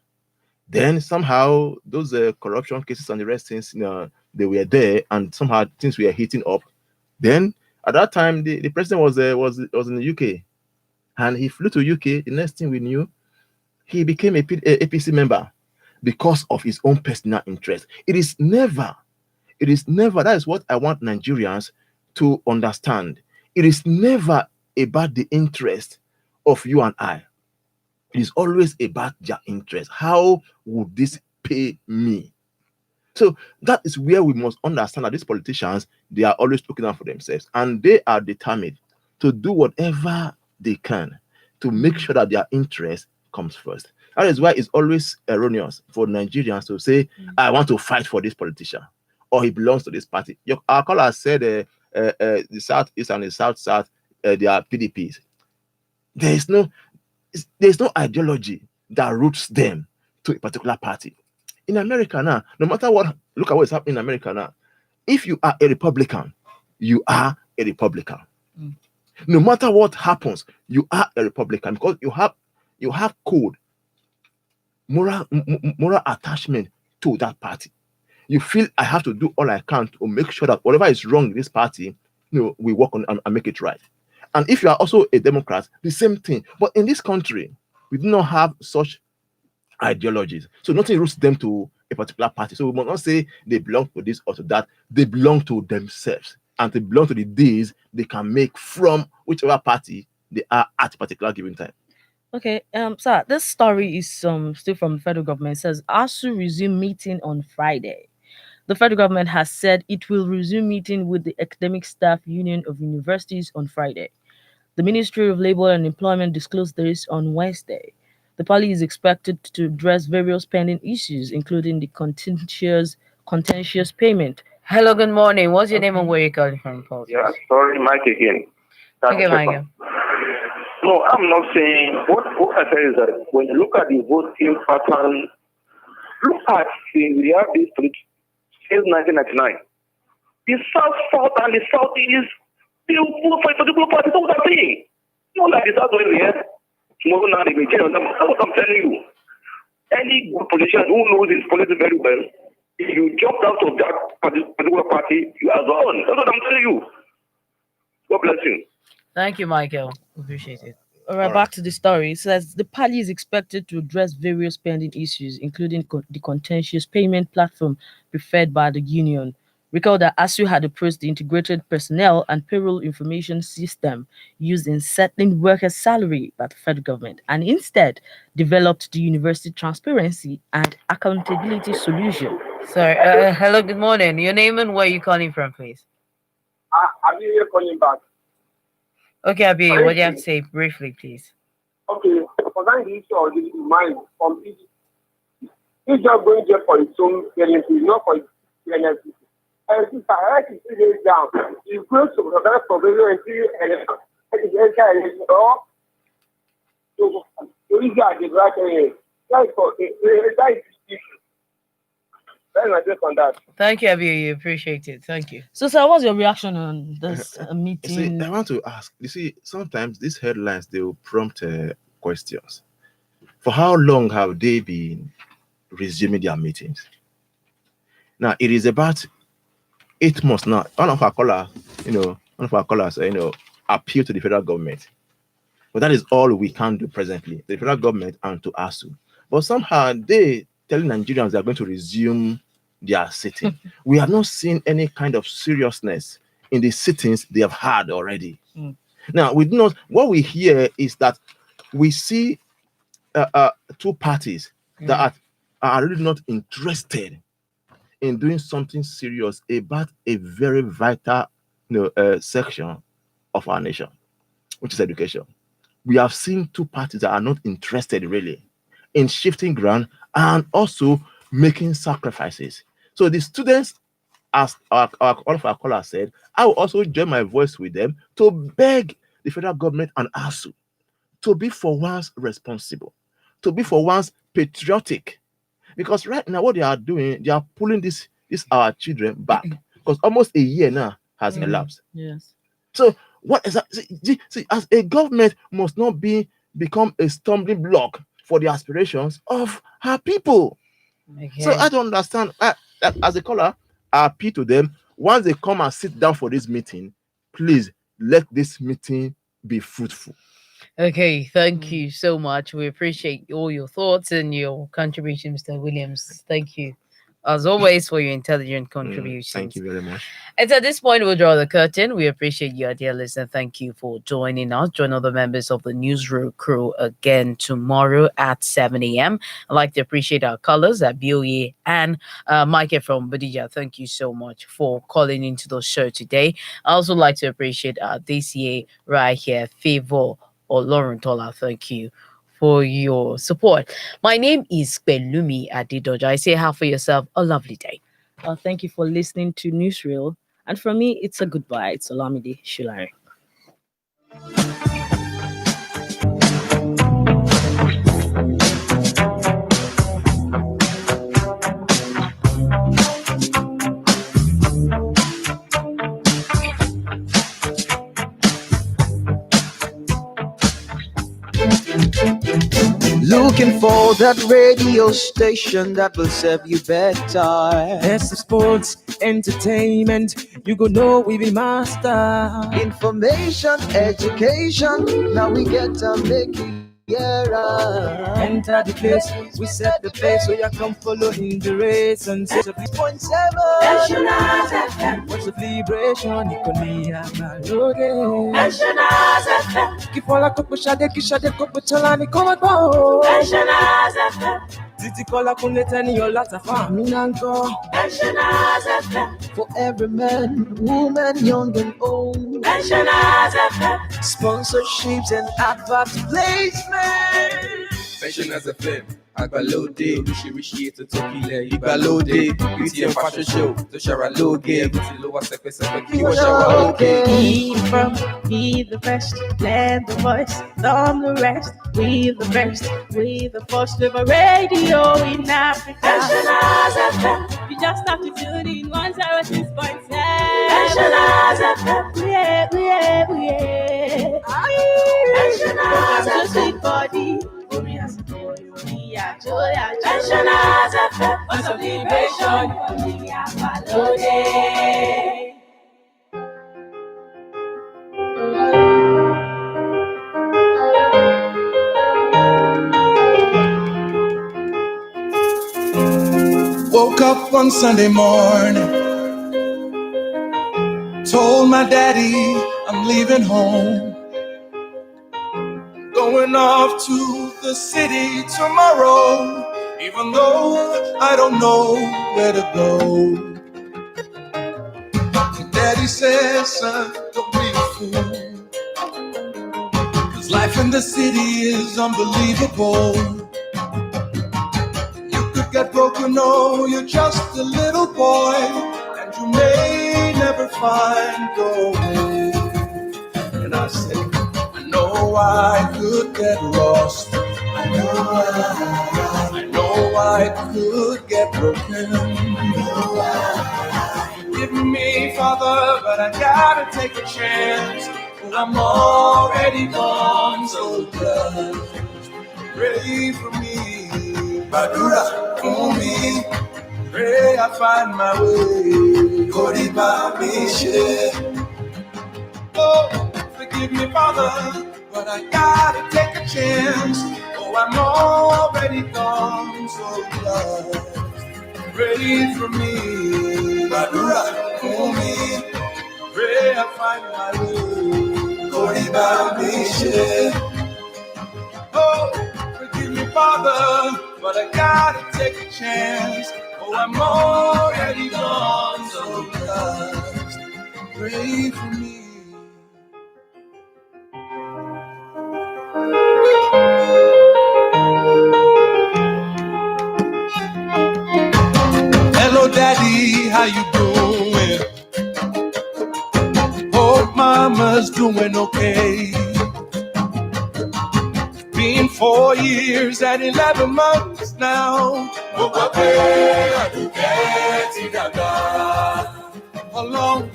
Then somehow those corruption cases and the rest things, they were there, and somehow things were heating up. Then at that time, the president was in the UK, and he flew to UK. The next thing we knew, he became a APC member because of his own personal interest. It is never. That is what I want Nigerians to understand. It is never about the interest of you and I. It is always about their interest. How would this pay me? So that is where we must understand that these politicians, they are always looking out for themselves, and they are determined to do whatever they can to make sure that their interest comes first. That is why it's always erroneous for Nigerians to say, I want to fight for this politician, or he belongs to this party. Our caller said the Southeast and the South, they are PDPs. There's no ideology that roots them to a particular party. In America now, no matter what, look at what is happening in America now. If you are a Republican, you are a Republican. No matter what happens, you are a Republican because you you have code, moral attachment to that party. You feel I have to do all I can to make sure that whatever is wrong in this party, we work on and make it right. And if you are also a Democrat, the same thing. But in this country, we do not have such ideologies. So nothing roots them to a particular party. So we must not say they belong to this or to that. They belong to themselves, and they belong to the deals they can make from whichever party they are at a particular given time. Okay, sir, this story is still from the federal government. It says ASU resume meeting on Friday. The federal government has said it will resume meeting with the Academic Staff Union of Universities on Friday. The Ministry of Labor and Employment disclosed this on Wednesday. The party is expected to address various pending issues, including the contentious payment. Hello, good morning. What's your name and where you calling from, Paul? Yeah, sorry, Mike again. Okay, Mike. No, I'm not saying what I say is that when you look at the voting pattern, look at we have this since 1999. The South and the Southeast, they will vote for a particular party. That's what I'm saying. Not like the South going here. Tomorrow now they may change on them. That's what I'm telling you. Any good politician who knows his politics very well, if you jump out of that particular party, you are gone. That's what I'm telling you. God bless you. Thank you, Michael. Appreciate it. All right, back to the story. It says the party is expected to address various pending issues, including the contentious payment platform preferred by the union. Recall that ASU had approached the integrated personnel and payroll information system used in settling workers' salary by the federal government, and instead developed the university transparency and accountability solution. Sorry. Hello, good morning. Your name and where you calling from, please? I'll be here calling back. Okay, Abi, what do you have to say briefly, please? Okay, concerning the issue of the mind from Egypt, he's just going there for his own parents, not for his parents. And since I like to 3 days down, he's going to prevent provision until election. So he's got the right area. That is the issue. That's my take on that. Thank you, Abi. Appreciate it. Thank you. So, sir, what's your reaction on this meeting? See, I want to ask. You see, sometimes these headlines they will prompt questions. For how long have they been resuming their meetings? Now it is about 8 months now. One of our callers, appeal to the federal government, but that is all we can do presently. The federal government and to ASU, but somehow they telling Nigerians they are going to resume their sitting. We have not seen any kind of seriousness in the sittings they have had already. Now, we do not. What we hear is that we see two parties that are really not interested in doing something serious about a very vital section of our nation, which is education. We have seen two parties that are not interested really in shifting ground and also making sacrifices. So the students, as all of our callers said, I will also join my voice with them to beg the federal government and ASU to be for once responsible, to be for once patriotic. Because right now what they are doing, they are pulling this our children back. Because almost a year now has elapsed. Yes. So what is that? See, as a government must not become a stumbling block for the aspirations of her people. Okay. So I don't understand. As a caller, I appeal to them. Once they come and sit down for this meeting, please let this meeting be fruitful. Okay, thank you so much. We appreciate all your thoughts and your contribution, Mr. Williams. Thank you, as always, for your intelligent contributions. Thank you very much. And at this point, we'll draw the curtain. We appreciate you, dear listener. Thank you for joining us. Join other members of the newsroom crew again tomorrow at 7 a.m. I'd like to appreciate our callers at BOE and Mike from Bodija. Thank you so much for calling into the show today. I also like to appreciate our DCA right here, Favor or Lauren Tola. Thank you for your support. My name is Pelumi Adedoja. I say have for yourself a lovely day. Thank you for listening to Newsreel. And for me, it's a goodbye. It's Olamide Solarin. Thank you. Looking for that radio station that will serve you better. There's some sports, entertainment, you go know we be master. Information, education, now we get to make it. Enter the place, we set the pace, so you come follow in the race and say 3.7 Pensioners FM. What's the vibration? Ikonia Malode. Pensioners FM. Kifola kopo shade kopo chalani koma bao. Pensioners FM. Titi kola kunleta ni yolata faminanko. Pensioners FM. For every man, woman, young and old. Pensioners FM. Sponsorships and advert placement. Pensioners FM. Agbalode, Rishi to Tokile, Igbalode, beauty and fashion show, to Sharaloge, beauty lower second, Kiwa Sharaloge. Be from, be the best, land the voice, from the rest, we the best, we the first river radio in Africa. Pensioners FM. You just have to tune in 106.7. Pensioners FM. Yeah. Pensioners Just FM. sweet body. Pensioners FM. What's up, liberation? Woke up on Sunday morning, told my daddy I'm leaving home. Going off to the city tomorrow, even though I don't know where to go. Daddy says, son, don't be a fool, 'cause life in the city is unbelievable. You could get broken, oh, you're just a little boy, and you may never find gold. And I said, I could get lost. I know I could get broken. Forgive me, Father, but I gotta take a chance. I'm already gone, so just pray for me. Badura for me. Pray I find my way. Koriba Mishe. Oh, forgive me, Father, but I gotta take a chance. Oh, I'm already gone, so just pray for me. Badura for me. Pray I find my way. Koriba Mishe. Oh, forgive me, Father, but I gotta take a chance. Oh, I'm already gone, so just pray for me. Hello, Daddy, how you doing? Hope Mama's doing okay. Been 4 years and 11 months now. How long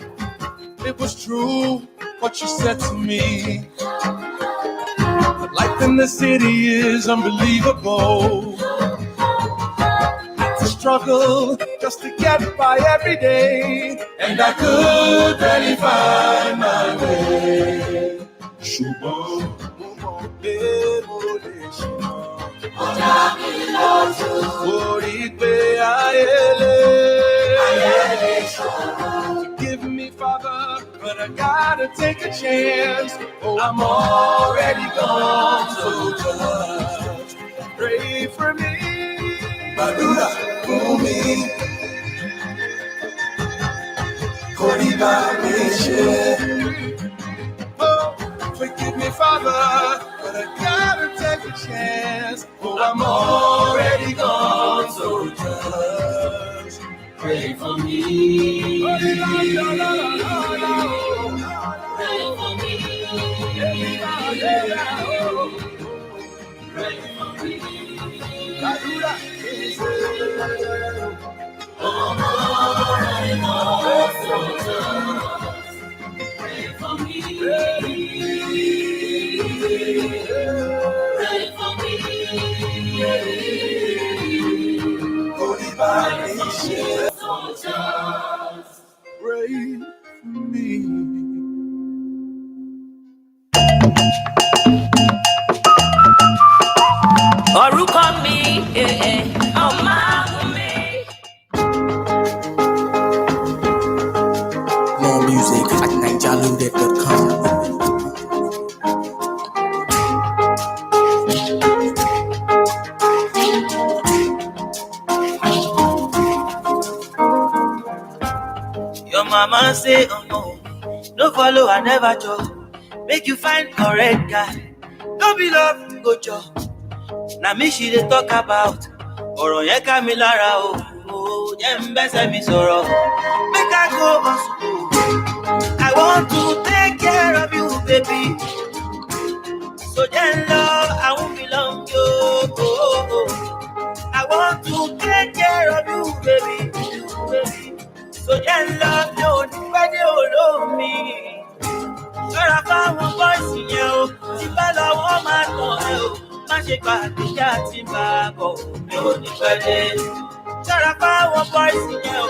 it was true what you said to me. But life in the city is unbelievable. Had to struggle just to get by every day, and I could barely find my way. Forgive me, Father, but I gotta take a chance. Oh, I'm already gone, so just pray for me. Badura for me. Koriba Mishe. Oh, forgive me, Father, but I gotta take a chance. Oh, I'm already gone, so just pray for me. Pray for me. Pray for me. Oh, Orúkọ mi, ọmọ mi. More music at ninjaloaded.com. Your mama say, oh no, no follow, I never chop. Make you find correct guy. No be love, go chop. Now me she dey talk about. Ọ̀rọ̀ yẹn ká mi lára o. Jẹ́ n bẹ́sẹ̀ mi sọ̀rọ̀. Make I go hospital. I want to take care of you, baby. So then love, I won't belong you. I want to take care of you, baby. So then love, nobody will know me. Ṣọ́ra fáwọn bọ́ìsì yẹn o, tí bá lọ́wọ́ máa tàn ẹ́ o. Má ṣe gbàgbéjà tí ń bá a bọ̀, mi ò ní pẹ́ dé. Ṣọ́ra fáwọn bọ́ìsì yẹn o,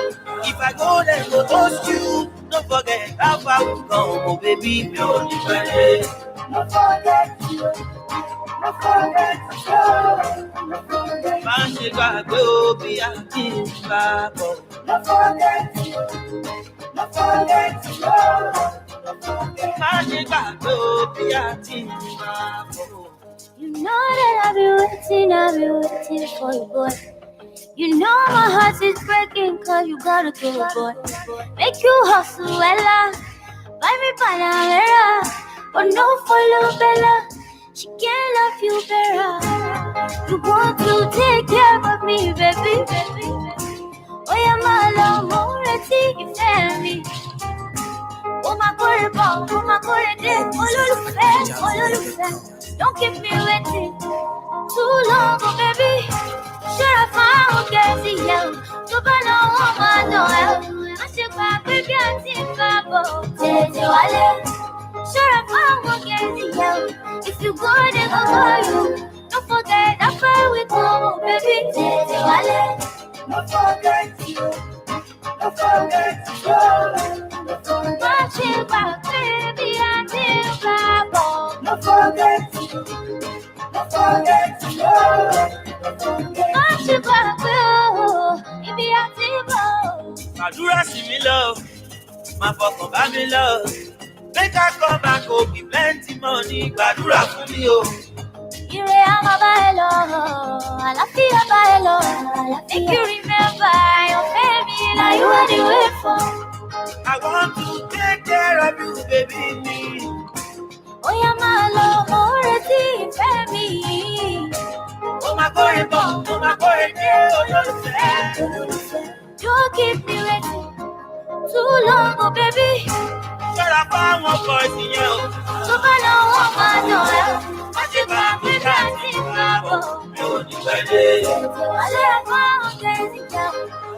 if I go there go toast you, don't forget how far we come, oh baby, mi ò ní pẹ́ dé. No forget you, no forget you, no forget you. Má ṣe gbàgbé òbí àti ìgbà bọ̀. No forget you, no forget you. You know that I've been waiting for you, boy. You know my heart is breaking cause you gotta go, boy. Make you hustle, Ella. Buy me Panamera, but no follow Bella. She can't love you better. You want to take care of me, baby. Oh, yeah, my love, more you tell me. Oh my God, don't keep me waiting too long, oh baby. Sure, I found get it, yo. So I know my door. I should back with your team, Babo. Sure, I found get it, yo. If you go, then I'll go you. Don't forget that far we go, baby. Don't forget you. Don't forget you. Watch it back, baby, until Babo. Don't forget you. Don't forget you. Watch it back, baby, until Babo. Àdúrà sí mi lọ, máa fọkàn bá mi lọ. Make I come back, oh, be plenty money. Gbàdúrà fún mi o. Ire ama baelo, àlàáfíà baelo. Make you remember your baby, like you are the way for. I want to take care of you, baby. Oya máa lọ, mo retí ìfẹ́ mi. Ó máa kórè bọ̀, ó máa kórè dé, olólùfẹ́. Don't keep me waiting too long, oh baby. Ṣọ́ra fáwọn bọ́ọ̀sì yẹn o. Tó bá lọ́wọ́ máa dàn ẹ́. Má ṣe gbà pé bí a ti ń bá bọ̀. Mi ò ní pẹ́ dé. Wálé ẹ̀fọ́ ọ̀gá ẹ̀sìn jẹun.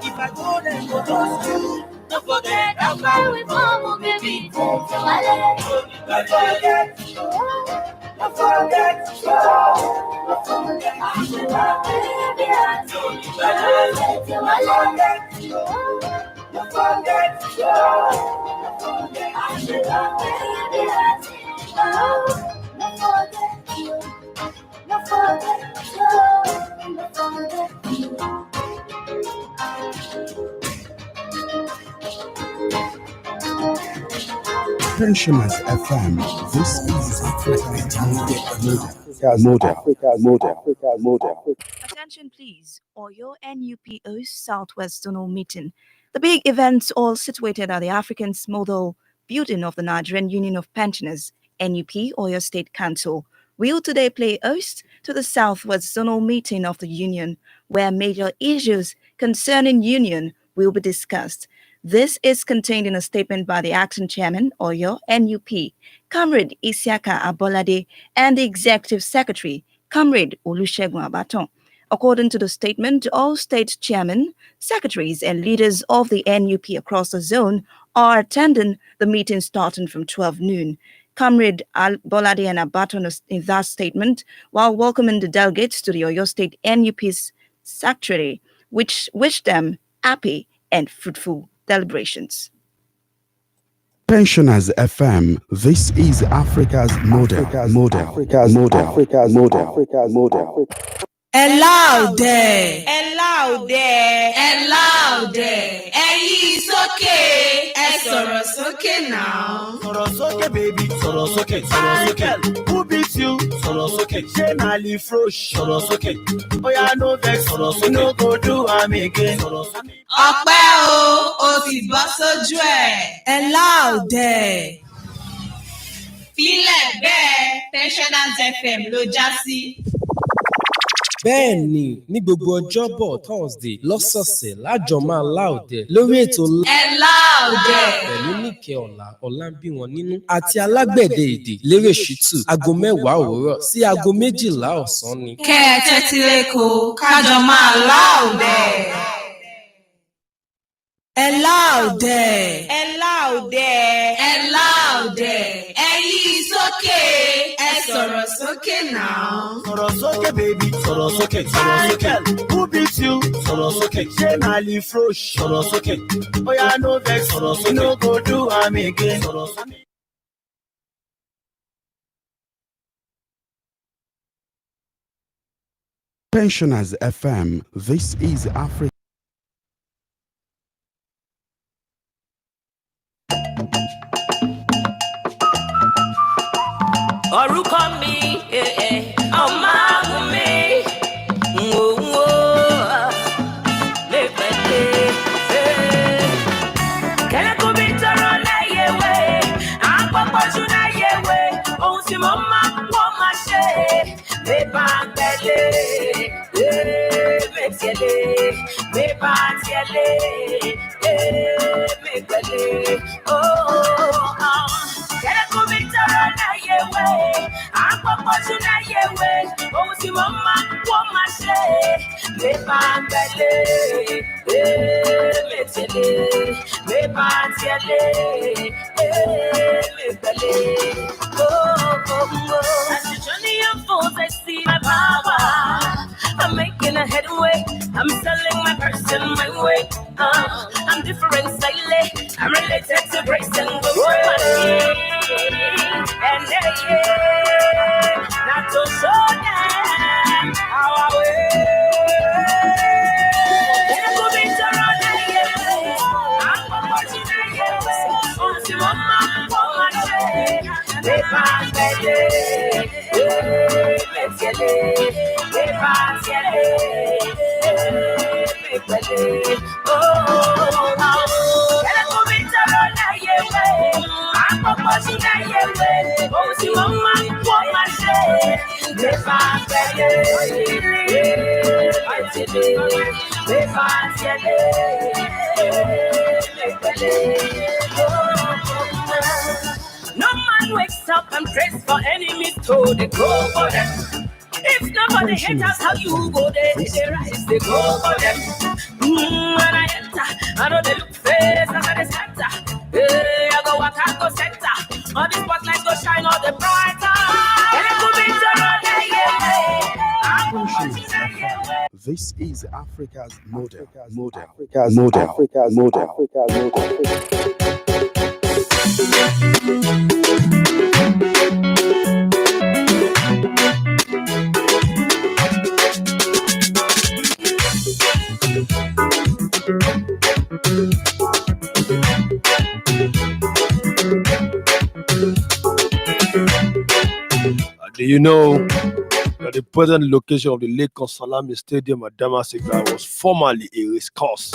If I go there, go toast you. Don't forget how far we come, oh baby. Wálé. Don't forget you. Don't forget you. Don't forget you. Baby, I Mi ò ní pẹ́ dé. Don't forget you. Don't forget you. Pensioners FM. This is model. Attention please, or your NUPO Southwest Zonal Meeting. The big events all situated at the Africans Model Building of the Nigerian Union of Pensioners, NUP, or your State Council, will today play host to the Southwest Zonal Meeting of the Union, where major issues concerning Union will be discussed. This is contained in a statement by the acting chairman, Oyo NUP, Comrade Isiaka Abolade, and the executive secretary, Comrade Olusegun Abaton. According to the statement, all state chairmen, secretaries, and leaders of the NUP across the zone are attending the meeting starting from 12 noon. Comrade Bolade and Abaton in that statement, while welcoming the delegates to the Oyo State NUP's sanctuary, which wished them happy and fruitful deliberations. Pensioners FM. This is Africa's model. Hello there. Hello there. Hello there. Ẹ̀yin sókè. Ẹ sọ̀rọ̀ sókè now. Sọ̀rọ̀ sókè baby, sọ̀rọ̀ sókè, sọ̀rọ̀ sókè. Who beats you? Sọ̀rọ̀ sókè. Ṣé na li frosh? Sọ̀rọ̀ sókè. Oya no vex, sọ̀rọ̀ sókè. No go do am again. Sọ̀rọ̀ sókè. Ọpẹ́ o ti bọ́ sójú ẹ̀. Hello there. Fílẹ̀ bẹ́ẹ̀ Pensioners FM ló já sí. bẹ́ẹ̀ ni ní gbogbo ọjọ́bọ̀ Thursday lọ́sọ̀ọ̀sẹ̀ lájọ máa láòdẹ lórí ètò ẹ láòdẹ pẹ̀lú níkẹ́ ọ̀làbíwọn nínú àti alágbẹ̀dẹ èdè lérè ṣítù aago 10 òwúrọ̀ sí aago 12 ọ̀sán ni. kẹ́ ẹ tẹ́tí lẹ́kọ̀ọ́ kájọ máa láòdẹ. ẹ láòdẹ. ẹ láòdẹ. ẹ láòdẹ. ẹ yí sókè. Ẹ sọ̀rọ̀ sókè now. Sọ̀rọ̀ sókè baby, sọ̀rọ̀ sókè, sọ̀rọ̀ sókè. Who beats you? Sọ̀rọ̀ sókè. Ṣé na li frosh? Sọ̀rọ̀ sókè. Oya no vex, sọ̀rọ̀ sókè. No go do am again. Sọ̀rọ̀ sókè. Pensioners FM. This is Africa. Orúkọ mi, ọmọ àwọn mi, lè pẹ̀lẹ́. Kẹ́lẹ́ kó bí tọrọ láyéwé, àpapọ̀ jù láyéwé, ohun tí mo máa wọ́n máa ṣe, lè bá gbẹ̀lẹ́, mẹ́tẹ̀lẹ́, lè bá tiẹ̀lẹ́, mẹ́gbẹ̀lẹ́, kẹ́lẹ́ kó bí tọrọ láyéwé, àpapọ̀ jù láyéwé, ohun tí mo máa wọ́n máa ṣe, lè bá gbẹ̀lẹ́, mẹ́tẹ̀lẹ́, lè bá tiẹ̀lẹ́, mẹ́gbẹ̀lẹ́. As you journey unfolds, I see my power. I'm making a headway. I'm selling my person my way. I'm different slightly. I'm related to grace and glory. And not to show them how I will. No man wakes up and prays for enemies to they go for them. If nobody hate us, how you go there? They rise, they go for them. When I enter, I know they look face as I center. Hey, I go walk, I go center. All the spotlights go shine all the brighter. And it could be This is Africa's model. Do you know that the present location of the Lagos Salami Stadium at Damasigba was formerly a race course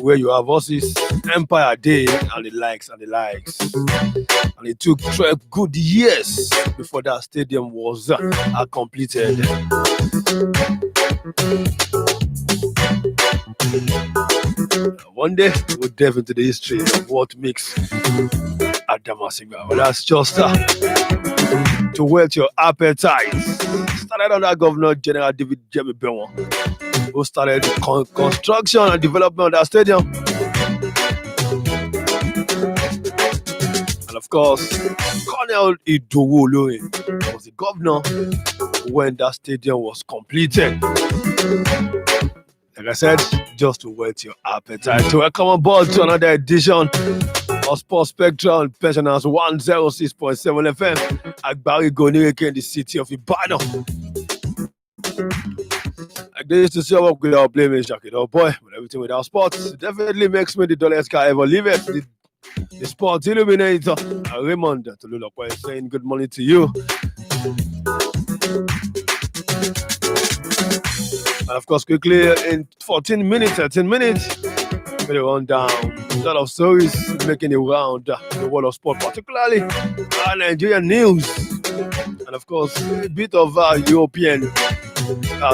where you have horses, Empire Day, and the likes. And it took 12 good years before that stadium was completed. One day we'll delve into the history of what makes Damasigba. But that's just to whet your appetite. Started under Governor General David Jemmy Benwa, who started the construction and development of that stadium. And of course, Colonel Idowu Oloyin was the governor when that stadium was completed. Like I said, just to whet your appetite. To welcome on board to another edition Our Sports Spectrum Pensioners 106.7 FM. Agbari Gonireke in the city of Ibadan. Like they used to say, work without blaming jacket, oh boy, but everything without sports definitely makes me the dullest guy ever live it. The sports illuminator, Raymond Tolulokwa is saying good morning to you. And of course, quickly in 13 minutes, we're run down a lot of stories making it round the world of sport, particularly Nigerian news. And of course, a bit of European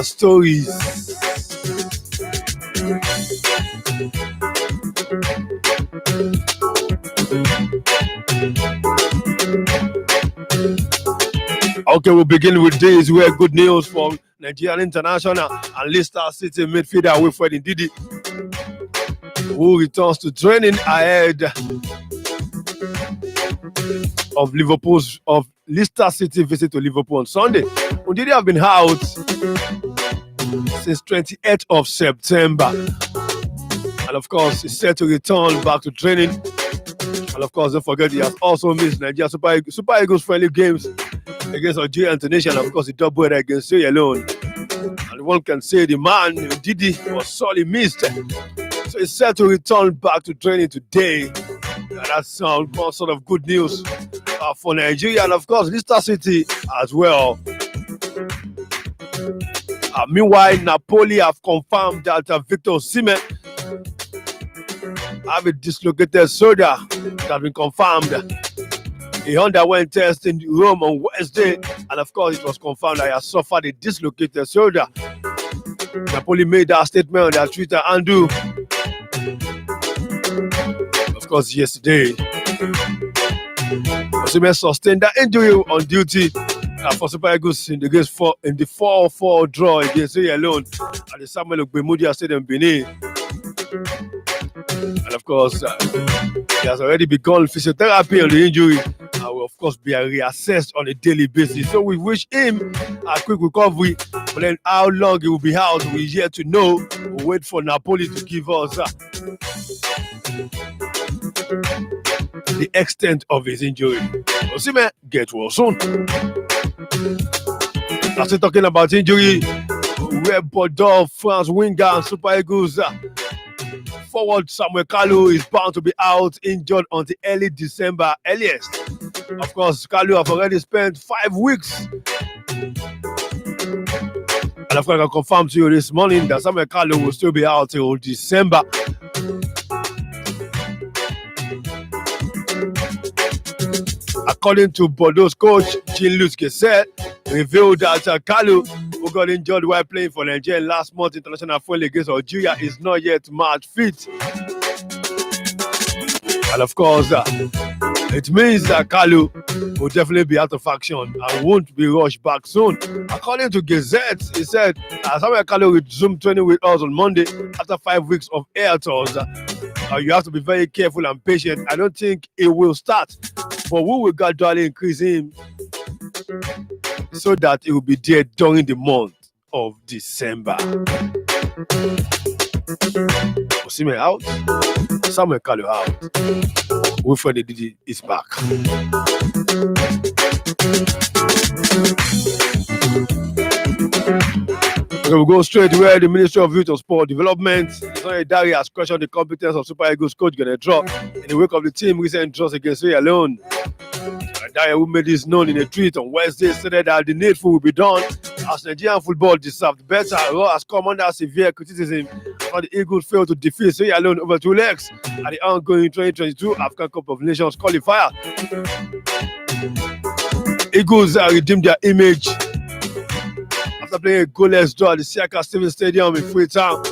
stories. Okay, we'll begin with this. We have good news from Nigerian international and Leicester City midfielder Wilfred Ndidi, who returns to training ahead of Leicester City visit to Liverpool on Sunday. Ndidi have been out since 28th of September, and of course, he's set to return back to training. And of course, don't forget he has also missed Nigeria Super Eagles friendly games against Algeria and Tunisia, and of course, he doubled against Sierra Leone. And one can say the man Ndidi was sorely missed. So he's set to return back to training today. And that's some sort of good news for Nigeria, and of course, Leicester City as well. Meanwhile, Napoli have confirmed that Victor Osimhen have a dislocated shoulder that has been confirmed. He underwent tests in Rome on Wednesday, and of course, it was confirmed that he has suffered a dislocated shoulder. Napoli made that statement on their Twitter handle, of course, yesterday. Osimhen sustained that injury on duty for Super Eagles in the 4-4 draw against Sierra Leone at the Samuel Ogbemudia Stadium, Benin. And of course, he has already begun physiotherapy on the injury and will, of course, be reassessed on a daily basis. So we wish him a quick recovery, but then how long he will be out, we're yet to know. We'll wait for Napoli to give us the extent of his injury. Osimhen, get well soon. After talking about injury, where Bordeaux, France winger and Super Eagles forward Samuel Kalu is bound to be out injured until early December earliest. Of course, Kalu have already spent 5 weeks. And of course, I can confirm to you this morning that Samuel Kalu will still be out till December. According to Bordeaux's coach, Jean-Luc Gesset, revealed that Kalu, who got injured while playing for Nigeria last month international friendly against Algeria, is not yet match fit. And of course, it means that Kalu will definitely be out of action and won't be rushed back soon. According to Gazette, he said, Samuel Kalu resumed training with us on Monday after 5 weeks of air tours. You have to be very careful and patient. I don't think it will start, but we will gradually increase him so that it will be there during the month of December. Osimhen out, Samuel Kalu out. Wilfred Ndidi is back. So we'll go straight where the Ministry of Youth and Sport Development, Sonny Dari, has questioned the competence of Super Eagles coach Adedoja in the wake of the team recent draws against Sierra Leone. Dari, who made this known in a tweet on Wednesday, stated that the needful will be done as Nigerian football deserved better. Raw has come under severe criticism after the Eagles failed to defeat Sierra Leone over 2 legs at the ongoing 2022 African Cup of Nations qualifier. Eagles redeemed their image after playing a goalless draw at the Siaka Stevens Stadium in Freetown.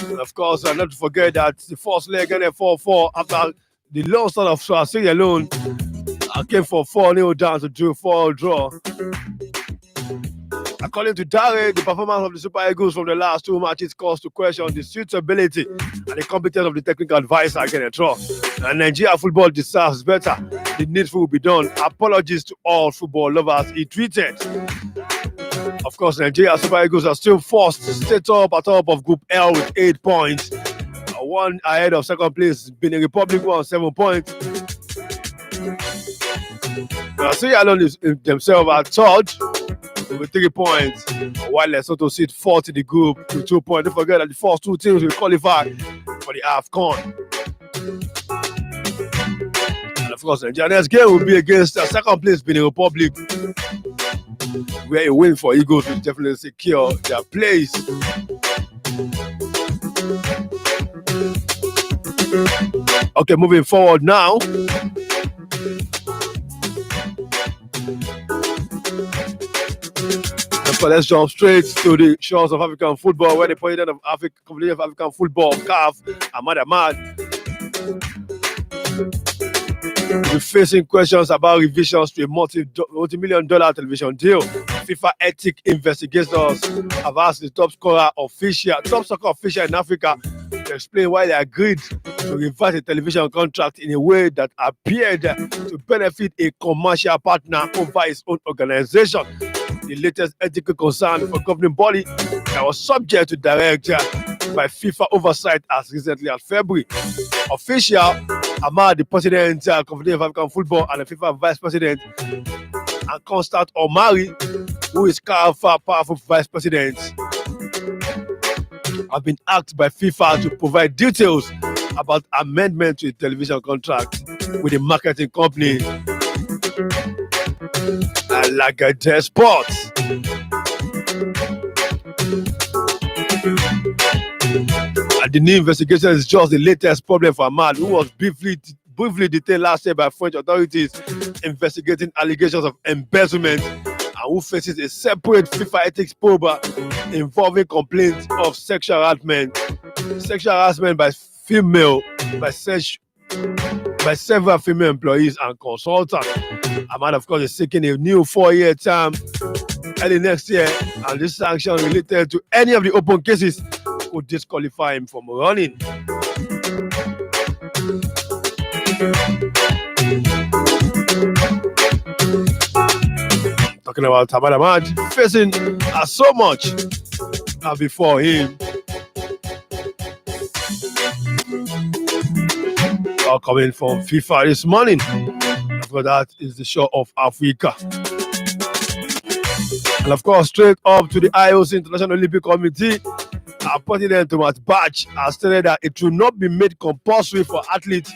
And of course, not to forget that the first leg ended 4-4 after the low start of Sierra Leone came for 4-0 down to 2-4 draw. According to Dare, the performance of the Super Eagles from the last 2 matches calls to question the suitability and the competence of the technical advisor against a draw. And Nigeria football deserves better. The needful will be done. Apologies to all football lovers, he tweeted. Of course, Nigeria Super Eagles are still forced to stay top of Group L with 8 points. One ahead of second place, Benin Republic on 7 points. Sierra Leone is themselves are third with 3 points, while Lesotho sit fourth in the group with 2 points. Don't forget that the first two teams will qualify for the AFCON. And of course, Nigeria's game will be against the second place Benin Republic, where a win for Eagles will definitely secure their place. Okay, moving forward now. So let's jump straight to the shores of African football, where the president of Confederation of African Football, CAF, Ahmad Ahmad, will be facing questions about revisions to a multi-million-dollar television deal. FIFA ethic investigators have asked the top soccer official in Africa to explain why they agreed to revise the television contract in a way that appeared to benefit a commercial partner over its own organization. The latest ethical concern for governing body that was subject to direct by FIFA oversight as recently as February. Official Ahmad, the president of Confederation of African Football, and the FIFA vice president, and Constant Omari, who is CAF powerful vice president, have been asked by FIFA to provide details about amendment to the television contract with the marketing company Lagade Sports. And the new investigation is just the latest problem for Ahmad, who was briefly detained last year by French authorities investigating allegations of embezzlement, and who faces a separate FIFA ethics probe involving complaints of sexual harassment by several female employees and consultants. Ahmad, of course, is seeking a new 4-year term early next year, and this sanction related to any of the open cases could disqualify him from running. Talking about Ahmad Ahmad facing so much before him. All coming from FIFA this morning. After that is the show of Africa. And of course, straight up to the IOC International Olympic Committee, our president Thomas Bach has stated that it will not be made compulsory for athletes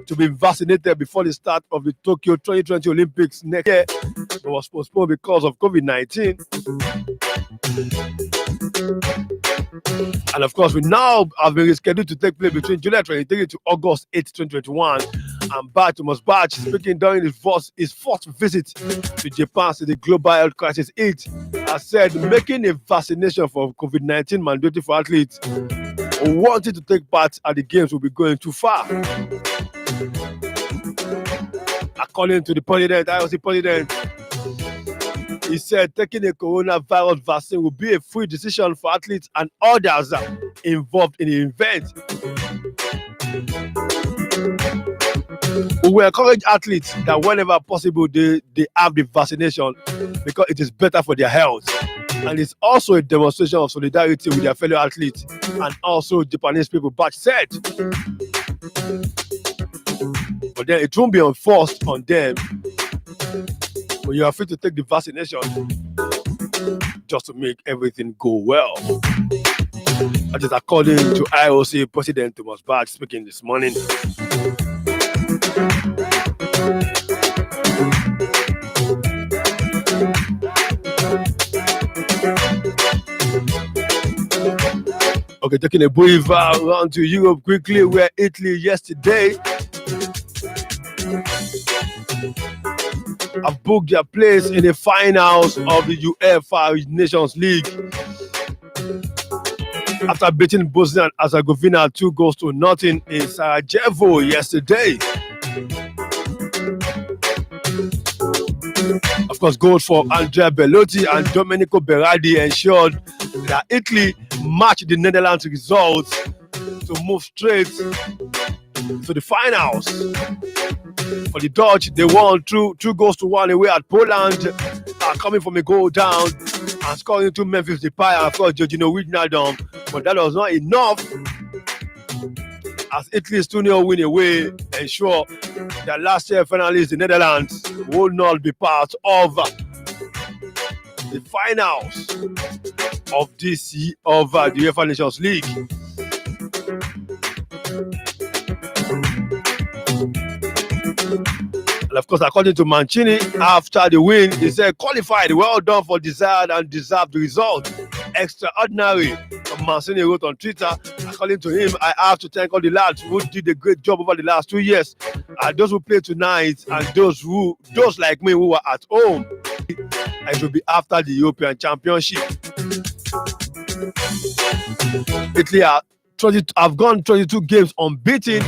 to be vaccinated before the start of the Tokyo 2020 Olympics next year. It was postponed because of COVID-19. And of course, we now have been scheduled to take place between July 23 to August 8, 2021. And Thomas Bach, speaking during his first visit to Japan since the global health crisis hit, has said making a vaccination for COVID-19 mandatory for athletes who wanted to take part at the games will be going too far. According to the president, IOC president, he said taking a coronavirus vaccine will be a free decision for athletes and others involved in the event. We will encourage athletes that whenever possible they have the vaccination because it is better for their health. And it's also a demonstration of solidarity with their fellow athletes and also Japanese people, Bach said. But then it won't be enforced on them. But you are free to take the vaccination just to make everything go well. That is according to IOC President Thomas Bach speaking this morning. Okay, taking a brief around to Europe quickly, where Italy yesterday have booked their place in the finals of the UEFA Nations League after beating Bosnia and Herzegovina 2-0 in Sarajevo yesterday. Of course, goals for Andrea Bellotti and Domenico Berardi ensured that Italy matched the Netherlands results to move straight to the finals. For the Dutch, they won 2-1 away at Poland, coming from a goal down and scoring 2 Memphis Depay and of course Jorginho Wijnaldum. But that was not enough as Italy's 2-0 win away ensure that last year finalists, the Netherlands, will not be part of the finals of this year of the UEFA Nations League. And of course, according to Mancini, after the win, he said, qualified, well done for desired and deserved result. Extraordinary. Mancini wrote on Twitter, according to him, I have to thank all the lads who did a great job over the last 2 years. Those who played tonight and those like me who were at home. And it will be after the European Championship. Italy have gone 22 games unbeaten.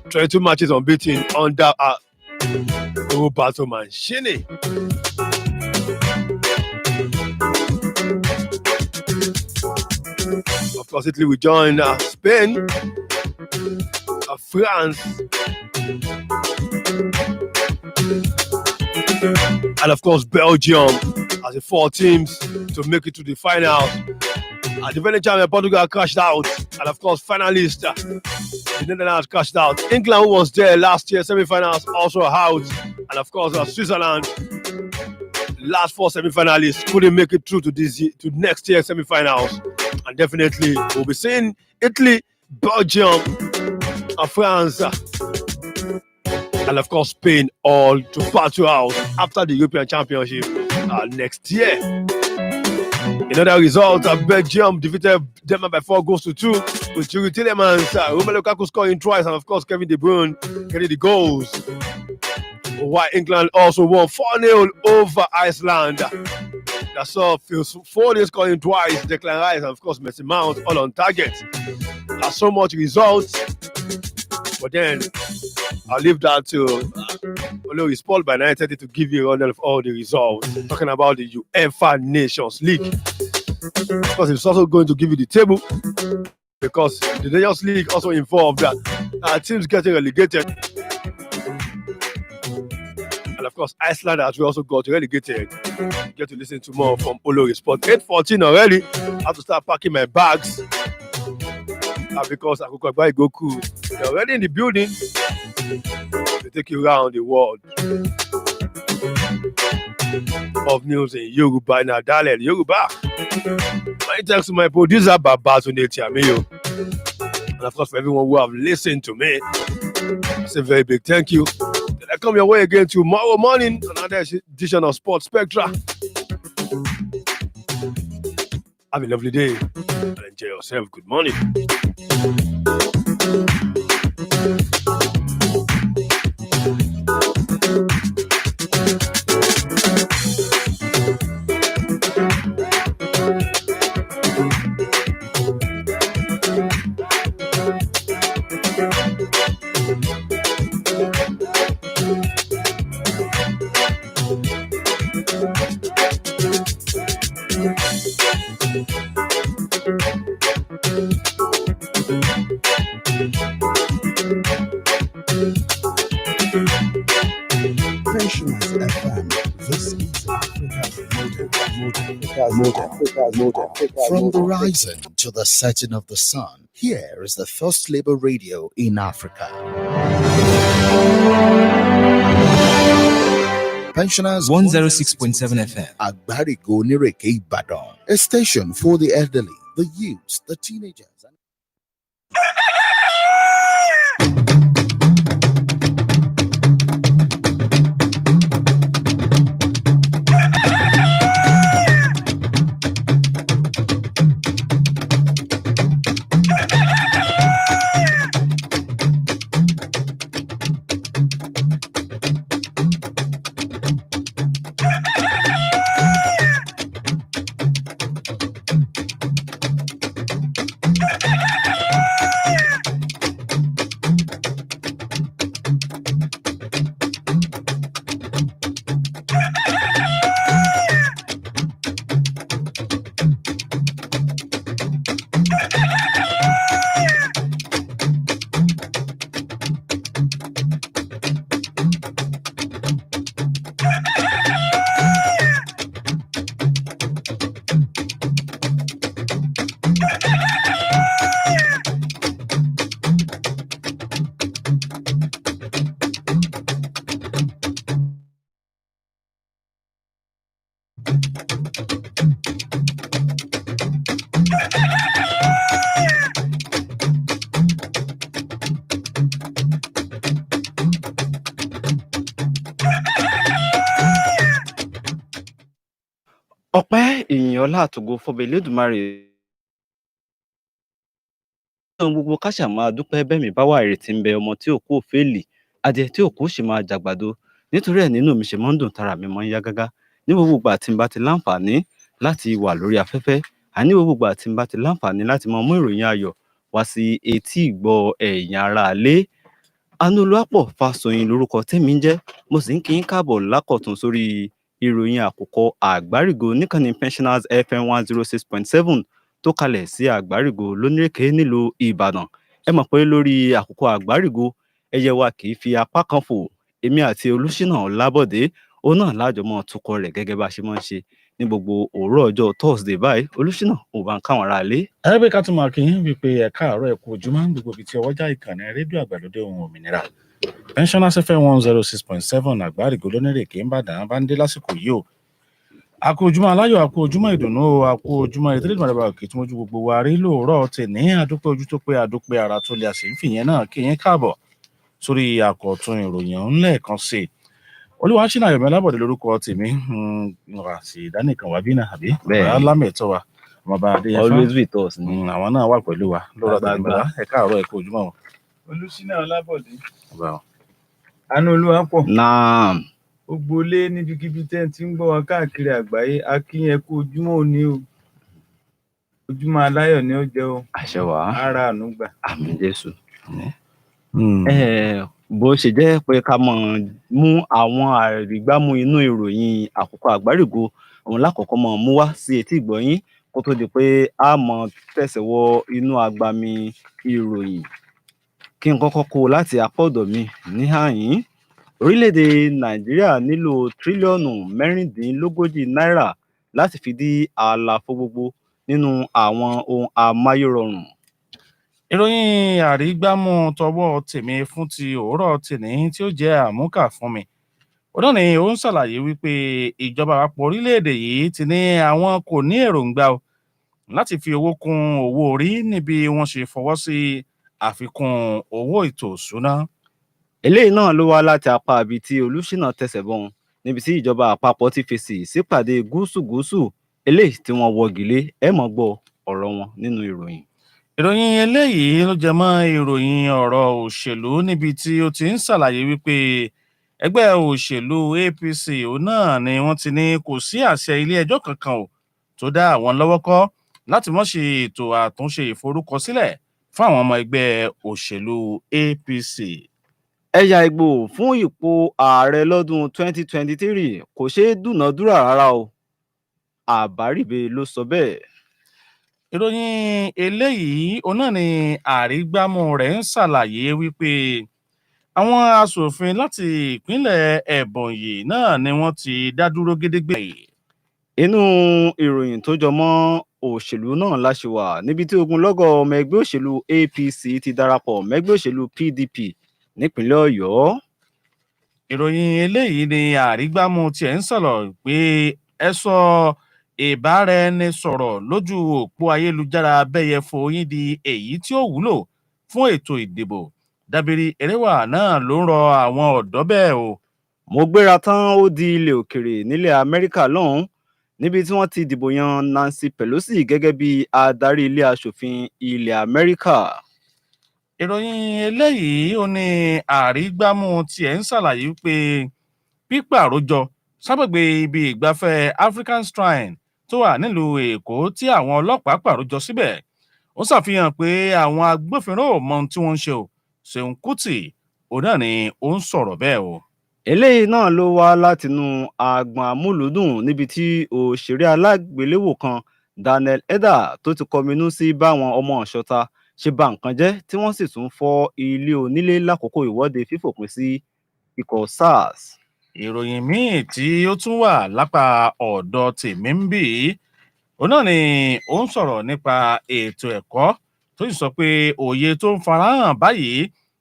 22 matches unbeaten under Roberto Mancini. Of course, Italy will join Spain, France, and of course Belgium as the 4 teams to make it to the finals. The defending champion Portugal crashed out, and of course finalist the Netherlands crashed out. England, who was there last year, semi-finals, also out, and of course Switzerland, last 4 semi-finalists, couldn't make it through to next year's semi-finals. And definitely we'll be seeing Italy, Belgium, and France, and of course Spain all to battle out after the European Championship next year. Another result, Belgium defeated Denmark by 4-2 with Juri Tillemans, Romelu Lukaku scoring twice, and of course Kevin De Bruyne getting the goals. While England also won 4-0 over Iceland. That saw Phil Foden scoring twice, Declan Rice, and of course Messi Mount all on target. That's so much results, but then I'll leave that to Olori Sport by 9:30 to give you a rundown of all the results. Talking about the UEFA Nations League. Of course, it's also going to give you the table because the Nations League also involved teams getting relegated. And of course, Iceland as we also got relegated. You get to listen to more from Olori Sport. 8:14 already. I have to start packing my bags because I could buy Goku. They're already in the building. They take you around the world of news in Yoruba now, darling. Yoruba. My thanks to my producer, Babatunde Tiamiyo. And of course, for everyone who have listened to me, it's a very big thank you. Then I come your way again tomorrow morning, another edition of Sports Spectra. Have a lovely day and enjoy yourself. Good morning. From the rising to the setting of the sun, here is the first labor radio in Africa. Pensioners 106.7 FM. Agbarigo Nireke Ibadan. A station for the elderly, the youths, the teenagers. ọpẹ́ ìyìn ọlá àtògo fọbẹ Elédùmarè ohun gbogbo ká ṣáà máa dúpẹ́ bẹ́ẹ̀ mi bá wà ìrètí ń bẹ ọmọ tí òkú òféèlì adìẹ tí òkú sì máa jàgbàdo nítorí ẹ̀ nínú mi ṣe máa ń dùn tára mi máa ń yá gágá ní gbogbo ìgbà tí n bá ti láǹfààní láti wà lórí afẹ́fẹ́ àní gbogbo ìgbà tí n bá ti láǹfààní láti máa mú ìròyìn ayọ̀ wá sí etí ìgbọ́ ẹ̀yin aráalé. Anúolúwápọ̀ Fásọyìn lórúkọ tèmi ń jẹ́ mo sì ń kí yín káàbọ̀ lákọ̀tún sórí ìròyìn àkùkọ àgbárígò níkànnì Pensioners FM 106.7 tó kalẹ̀ sí àgbárígò lónírèké nílùú Ìbàdàn. Ẹ mọ̀ pé lórí àkùkọ àgbárígò ẹyẹ wa kì í fi apá kan fò. Èmi àti Olúṣínà Ọlábọ̀dé òun náà lájọ mọ́ tukọ̀ rẹ̀ gẹ́gẹ́ bá a ṣe máa ń ṣe ní gbogbo òwúrọ̀ ọjọ́ Thursday báyìí. Olúṣínà ò bá ń káwọn ará ilé. Ẹgbẹ́ ká tún máa kí yín wípé ẹ káàárọ̀ ẹ kú ojúmọ́ gbogbo ibi tí ọwọ́jà ìkànnì rédíò àgbàlódé ohun òmìnira Pensioners FM 106.7 àgbárígò lónírèké ń bàdàn bá ń dé lásìkò yìí o. A kú ojúmọ́ aláyọ̀, a kú ojúmọ́ ìdùnnú, a kú ojúmọ́ ìtẹ́lẹ̀dùnmọ̀ àbá òkè tí mo ju gbogbo wa rí lóòrọ̀ tèní àdúpẹ́ ojú tó pé àdúpẹ́ ara tó lè àṣẹ ìfìyẹn náà kí yín káàbọ̀ sórí àkọ̀tun ìròyìn ọ̀hún lẹ́ẹ̀kan sí i. Olúwaṣínà Ayọ̀mí Ọlábọ̀dé lórúkọ tèmi àti ìdánìkan wà bí náà àbí alámẹ̀tọ́ wa ọmọọba Adéyẹfà always with us ni àwọn náà wà pẹ̀lú wa lóòrọ̀ tèmi bàbá ẹ káàárọ̀ ẹ kú ojúmọ́ wọn. Olúṣínà Ọlábọ̀dé Anúolúwápọ̀ naam gbogbo ilé níbikíbi tẹ́ ti ń gbọ́ wa káàkiri àgbáyé a kí yín kú ojúmọ́ òní o, ojúmọ́ aláyọ̀ ni ó jẹ́ o, àṣẹ wà ara àánú gbà. àmín Jésù. Bó ṣe jẹ́ pé ká mọ̀ mú àwọn àrígbámú inú ìròyìn àkùkọ àgbárígò òun lákọ̀ọ́kọ́ mọ̀ mú wá sí etí ìgbọ́yín kó tó di pé a mọ̀ tẹ̀sẹ̀ wọ inú agbami ìròyìn. Kí n kọ́kọ́ kó láti apá ọ̀dọ̀ mi ní àyín. Orílẹ̀-èdè Nàìjíríà nílò tírílíọ̀nù 36 náírà láti fi dí àlàfo gbogbo nínú àwọn ohun amáyérọrùn. Ìròyìn àrígbámú tọwọ́ tèmi fún ti òwúrọ̀ tèní tí ó jẹ́ àmúkà fún mi. Òun ni ó ń ṣàlàyé wípé ìjọba àpapọ̀ orílẹ̀-èdè yìí ti ní àwọn kò ní èròǹgbà láti fi owó kún owó orí níbi wọ́n ṣe fọwọ́ sí àfikún owó ètò ìṣúná. Eléyìí náà ló wá láti apá ibi tí Olúṣínà tẹsẹ̀ bọ̀n níbi tí ìjọba àpapọ̀ ti fèsì sípàdé gúúsù eléyìí tí wọ́n wọ́gi lé ẹ mọ̀ gbọ́ ọ̀rọ̀ wọn nínú ìròyìn. Ìròyìn eléyìí ló jẹ mọ́ ìròyìn ọ̀rọ̀ òṣèlú níbi tí ó ti ń ṣàlàyé wípé ẹgbẹ́ òṣèlú APC òun náà ni wọ́n ti ní kò sí àṣẹ ilé ẹjọ́ kankan tó dá àwọn lọ́wọ́ kọ́ láti mọ́ ṣe ètò àtúnṣe ìforúkọsílẹ̀ fún àwọn ọmọ ẹgbẹ́ òṣèlú APC. Ẹ̀yà Ìgbò fún ipò ààrẹ lọ́dún 2023 kò ṣeé dúnàádúrà rárá o. Àbárìbè ló sọ bẹ́ẹ̀. Ìròyìn eléyìí òun náà ni àrígbámú rẹ̀ ń ṣàlàyé wípé àwọn aṣòfin láti ìpínlẹ̀ Ebonyi náà ni wọ́n ti dá dúró gédégbé. Inú ìròyìn tó jọ mọ́ òṣèlú náà láṣẹ wà níbi tí ogunlọ́gọ̀ ọmọ ẹgbẹ́ òṣèlú APC ti darapọ̀ mẹ́gbẹ́ òṣèlú PDP nípínlẹ̀ Ọ̀yọ́. Ìròyìn eléyìí ni àrígbámú tiẹ̀ ń sọ̀rọ̀ pé ẹ sọ ìbáraẹnisọ̀rọ̀ lójú òpó ayélujára abẹ́yẹfò yín di èyí tí ó wúlò fún ètò ìdìbò. Dábìrì Ẹrẹ́wà náà ló ń rọ àwọn ọ̀dọ́ bẹ́ẹ̀ o. Mo gbéra tán ó di ilẹ̀ òkèrè nílẹ̀ Amẹ́ríkà lọ́hùn níbi tí wọ́n ti dìbò yan Nancy Pelosi gẹ́gẹ́ bí adarí ilé aṣòfin ilẹ̀ Amẹ́ríkà. Ìròyìn eléyìí ó ní àrígbámú tiẹ̀ ń ṣàlàyé pé pípàrójọ sábẹ̀gbẹ̀ ibi ìgbafẹ́ African Shrine tó wà nílùú Èkó tí àwọn ọlọ́pàá pàrójọ síbẹ̀ ó ṣàfihàn pé àwọn agbófinró ò mọ ohun tí wọ́n ń ṣe o. Ṣeun Kútì òun náà ni ó ń sọ̀rọ̀ bẹ́ẹ̀ o. Eléyìí náà ló wá látinú agbọn amúlùúdùn níbi tí òṣèré alágbéléwò kan Daniel Edda tó ti kọminú sí báwọn ọmọ ọ̀ṣọ́ta ṣe bà nǹkan jẹ́ tí wọ́n sì tún fọ́ ilé onílé lákòókò ìwọ́de fífòpin sí ikọ̀ SARS. Ìròyìn míì tí ó tún wà lápá ọ̀dọ̀ tèmi ń bì òun náà ni ó ń sọ̀rọ̀ nípa ètò ẹ̀kọ́ tó sì sọ pé òye tó ń farahàn báyìí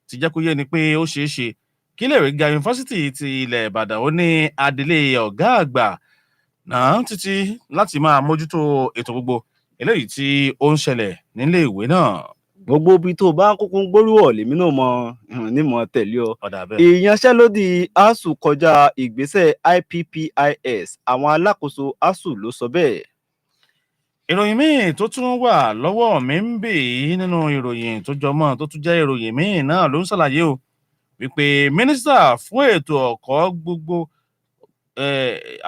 ti jẹ́ kó yé ni pé ó ṣeé ṣe kí iléèwé gíga yunifásitì ti ilẹ̀ Ìbàdàn ó ní adelé ọ̀gá àgbà náà títí láti máa mójútó ètò gbogbo eléyìí tí ó ń ṣẹlẹ̀ nílé ìwé náà. gbogbo ibi tó bá kúkú ń gbóríwọ̀ lèmi náà mọ nímọ̀ tẹ̀lé ọ. ìyanṣẹ́lódì asuu kọjá ìgbésẹ̀ IPPIS àwọn alákòóso asuu ló sọ bẹ́ẹ̀. ìròyìn míì tó tún wà lọ́wọ́ mi ń bè nínú ìròyìn tó jọmọ́ tó tún jẹ́ ìròyìn míì náà ló ń ṣàlàyé o wípé mínísítà fún ètò ọkọ̀ gbogbo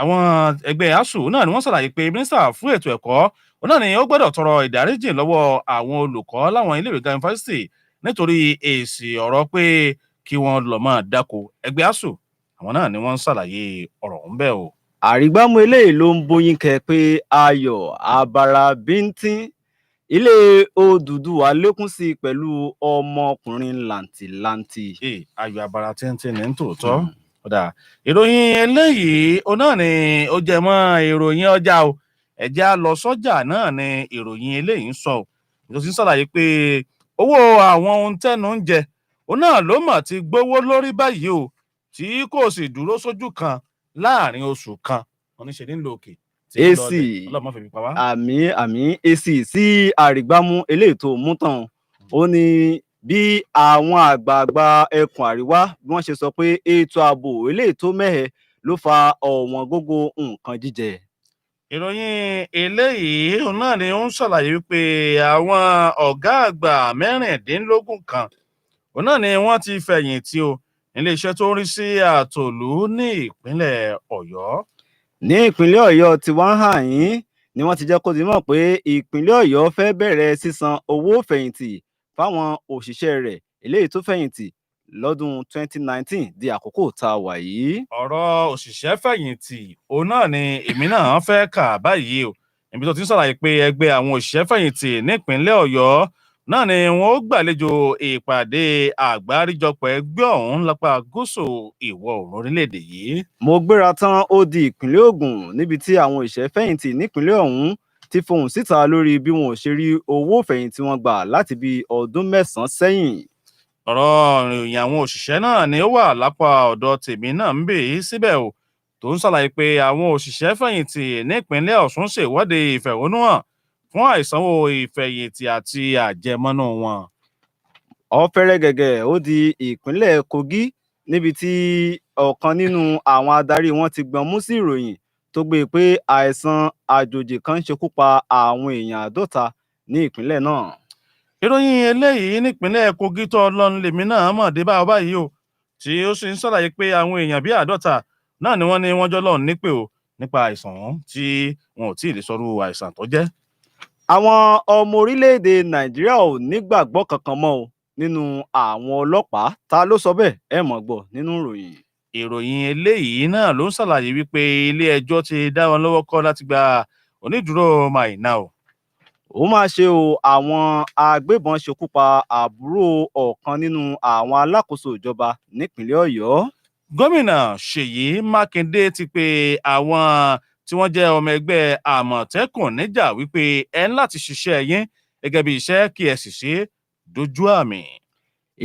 àwọn ẹgbẹ́ asuu náà ni wọ́n ṣàlàyé pé mínísítà fún ètò ẹ̀kọ́ náà ni ó gbọ́dọ̀ tọrọ ìdáríjì lọ́wọ́ àwọn olùkọ́ láwọn iléèwé ga yunifásitì nítorí èsì ọ̀rọ̀ pé kí wọ́n lọ máa dáko. ẹgbẹ́ asuu àwọn náà ni wọ́n ń ṣàlàyé ọ̀rọ̀ ń bẹ̀ o. àrígbámú eléyìí ló ń bóyin kẹ pé ayọ̀ abara bíntín ilé Odùduwà lékún sí i pẹ̀lú ọmọkùnrin làǹtìlanti. ayọ̀ abara tíntín ní tòótọ́. ìròyìn eléyìí náà ni ó jẹ mọ́ ìròyìn ọjà o ẹ̀já lọ sọ́jà náà ni ìròyìn eléyìí ń sọ tó ti ń ṣàlàyé pé owó àwọn ohun tẹ́nu ń jẹ náà ló mà ti gbówó lórí báyìí o tí kò sì dúró sójú kan láàrin oṣù kan wọn ní ṣe nílò òkè èsì àmì èsì sí àrígbámú eléyìí tó mú tán ó ní bí àwọn àgbààgbà ẹkùn àríwá bí wọ́n ṣe sọ pé ètò ààbò eléyìí tó mẹ́hẹ ló fa ọ̀wọ́n gógó nǹkan jíjẹ. ìròyìn eléyìí náà ni ó ń ṣàlàyé wípé àwọn ọ̀gá àgbà mẹ́rìndínlógún kan náà ni wọ́n ti fẹ̀yìntì o níléeṣẹ́ tó ń rí sí àtòlú ní ìpínlẹ̀ Ọ̀yọ́. ní ìpínlẹ̀ Ọ̀yọ́ tí wọ́n hàn yín ni wọ́n ti jẹ́ kó ti mọ̀ pé ìpínlẹ̀ Ọ̀yọ́ fẹ́ bẹ̀rẹ̀ sísan owó fẹ̀yìntì fáwọn òṣìṣẹ́ rẹ̀ eléyìí tó fẹ̀yìntì lọ́dún 2019 di àkókò tá a wà yìí. ọ̀rọ̀ òṣìṣẹ́ fẹ̀yìntì náà ni èmi náà fẹ́ kà báyìí o ibi tó ti ń ṣàlàyé pé ẹgbẹ́ àwọn òṣìṣẹ́ fẹ̀yìntì nípínlẹ̀ Ọ̀yọ́ náà ni wọ́n ó gbàlejò ìpàdé àgbáríjọpọ̀ ẹgbẹ́ ọ̀hún lápá gúúsù ìwọ̀ oòrùn orílẹ̀-èdè yìí. mo gbéra tán ó di ìpínlẹ̀ Ògùn níbi tí àwọn òṣìṣẹ́ fẹ̀yìntì nípínlẹ̀ ọ̀hún ti fohùn síta lórí bí wọn ò ṣe rí owó fẹ̀yìntì wọn gbà láti bí ọdún 9 sẹ́yìn. ọ̀rọ̀ ìròyìn àwọn òṣìṣẹ́ náà ni ó wà lápá ọ̀dọ̀ tèmi náà ń bè é síbẹ̀ o tó ń ṣàlàyé pé àwọn òṣìṣẹ́ fẹ̀yìntì nípínlẹ̀ Ọ̀ṣun ṣèwọ́de ìfẹ̀hónúhàn fún àìsanwó ìfẹ̀yìntì àti àjẹmọ́nú wọn. ọ̀fẹ́rẹ́ gẹ̀gẹ̀ ó di ìpínlẹ̀ Kogi níbi tí ọ̀kan nínú àwọn adarí wọn ti gbọ̀n mú sí ìròyìn tó gbé pé àìsàn àjòjì kan ṣekú pa àwọn èèyàn 50 ní ìpínlẹ̀ náà. ìròyìn eléyìí nípínlẹ̀ Kogi tó ọlọ́run lèmi náà mọ̀ dé bá báyìí o tí ó sì ń ṣàlàyé pé àwọn èèyàn bíi 50 náà ni wọ́n jọ lọ́run nípè o nípa àìsàn tí wọn ò tí ì lè sọrú àìsàn tó jẹ́. àwọn ọmọ orílẹ̀-èdè Nàìjíríà ò nígbàgbọ́ kankan mọ́ o nínú àwọn ọlọ́pàá ta ló sọ bẹ́ẹ̀ ẹ mọ̀ gbọ́ nínú ìròyìn. ìròyìn eléyìí náà ló ń ṣàlàyé wípé ilé ẹjọ́ ti dá wọn lọ́wọ́ kọ́ láti gba onídùúró Maina o. ó máa ṣe o àwọn agbébọn ṣekú pa àbúrò ọ̀kan nínú àwọn alákòóso ìjọba nípínlẹ̀ Ọ̀yọ́. gómìnà Ṣèyí Mákindé ti pe àwọn tí wọ́n jẹ́ ọmọ ẹgbẹ́ Àmọ̀tẹ́kùn níjà wípé ẹ ń láti ṣiṣẹ́ yín gẹ́gẹ́ bí iṣẹ́ kí ẹ sì ṣe dojú àmì.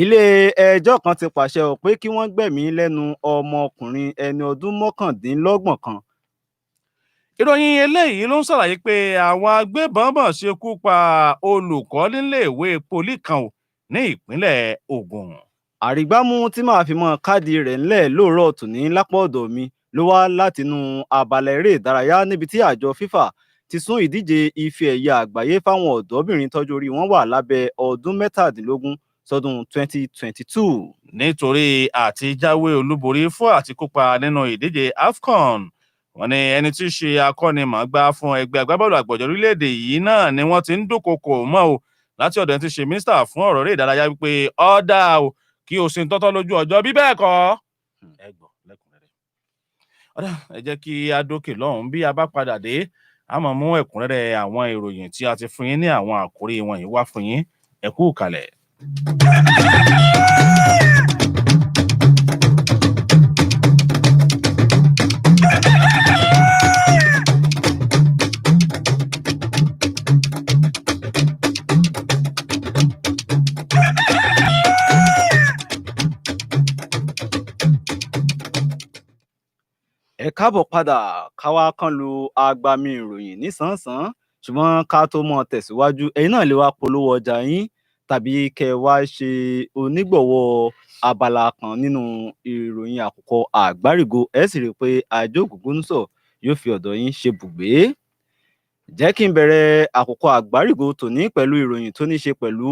ilé ẹjọ́ kan ti pàṣẹ pé kí wọ́n gbẹ̀mí lẹ́nu ọmọkùnrin ẹni ọdún 29 kan. ìròyìn eléyìí ló ń ṣàlàyé pé àwọn agbébọn mọ̀ ṣekú pa olùkọ́ níléèwé poli kan ní ìpínlẹ̀ Ògùn. àrígbámú tí màá fi mọ káàdì rẹ̀ ńlẹ̀ lóòrọ̀ tòní lápò ọ̀dọ̀ mi ló wá látinú abala eré ìdárayá níbi tí àjọ FIFA ti sún ìdíje ife ẹ̀yẹ àgbáyé fáwọn ọ̀dọ́bìnrin tọ́jú orí wọn wà lábẹ́ ọdún 17 sọdún 2022. nítorí àti jáwé olúborí fún àti kópa nínú ìdíje AFCON wọ́n ní ẹni tí í ṣe akọ́nimọ̀ọ́gbá fún ẹgbẹ́ agbábọ́ọ̀lù àgbọ̀jọ̀ orílẹ̀-èdè yìí náà ni wọ́n ti ń dúnkokò mọ́ o láti ọ̀dọ̀ ẹni tí í ṣe mínísítà fún ọ̀rọ̀ eré ìdárayá wípé ọ̀dà o kí o sì ń tọ́tọ́ lójú ọjọ́ bí bẹ́ẹ̀ kọ́. ẹ gbọ́ lẹ́kùnrẹ́rẹ́. ọ̀dà ẹ jẹ́ kí a dókè lọ́hùn bí a bá padà dé a máa mú ẹ̀kúnrẹ́rẹ́ àwọn ìròyìn tí a ti fún yín ní àwọn àkórí wọn yìí wá fún yín ẹ kú kalẹ̀. ẹ káàbọ̀ padà káwá kan lu agbami ìròyìn nísànsán ṣùgbọ́n ká tó mọ tẹ̀síwájú ẹ̀yin náà lè wá polówó ọjà yín tàbí kẹ́ ẹ wá ṣe onígbọ̀wọ́ abala kan nínú ìròyìn àkùkọ àgbárígo ẹ sì rí i pé àjọ ògúngúnúsọ yóò fi ọ̀dọ̀ yín ṣe bùgbé. Jẹ́ kí n bẹ̀rẹ̀ àkùkọ àgbárígo tòní pẹ̀lú ìròyìn tó ní ṣe pẹ̀lú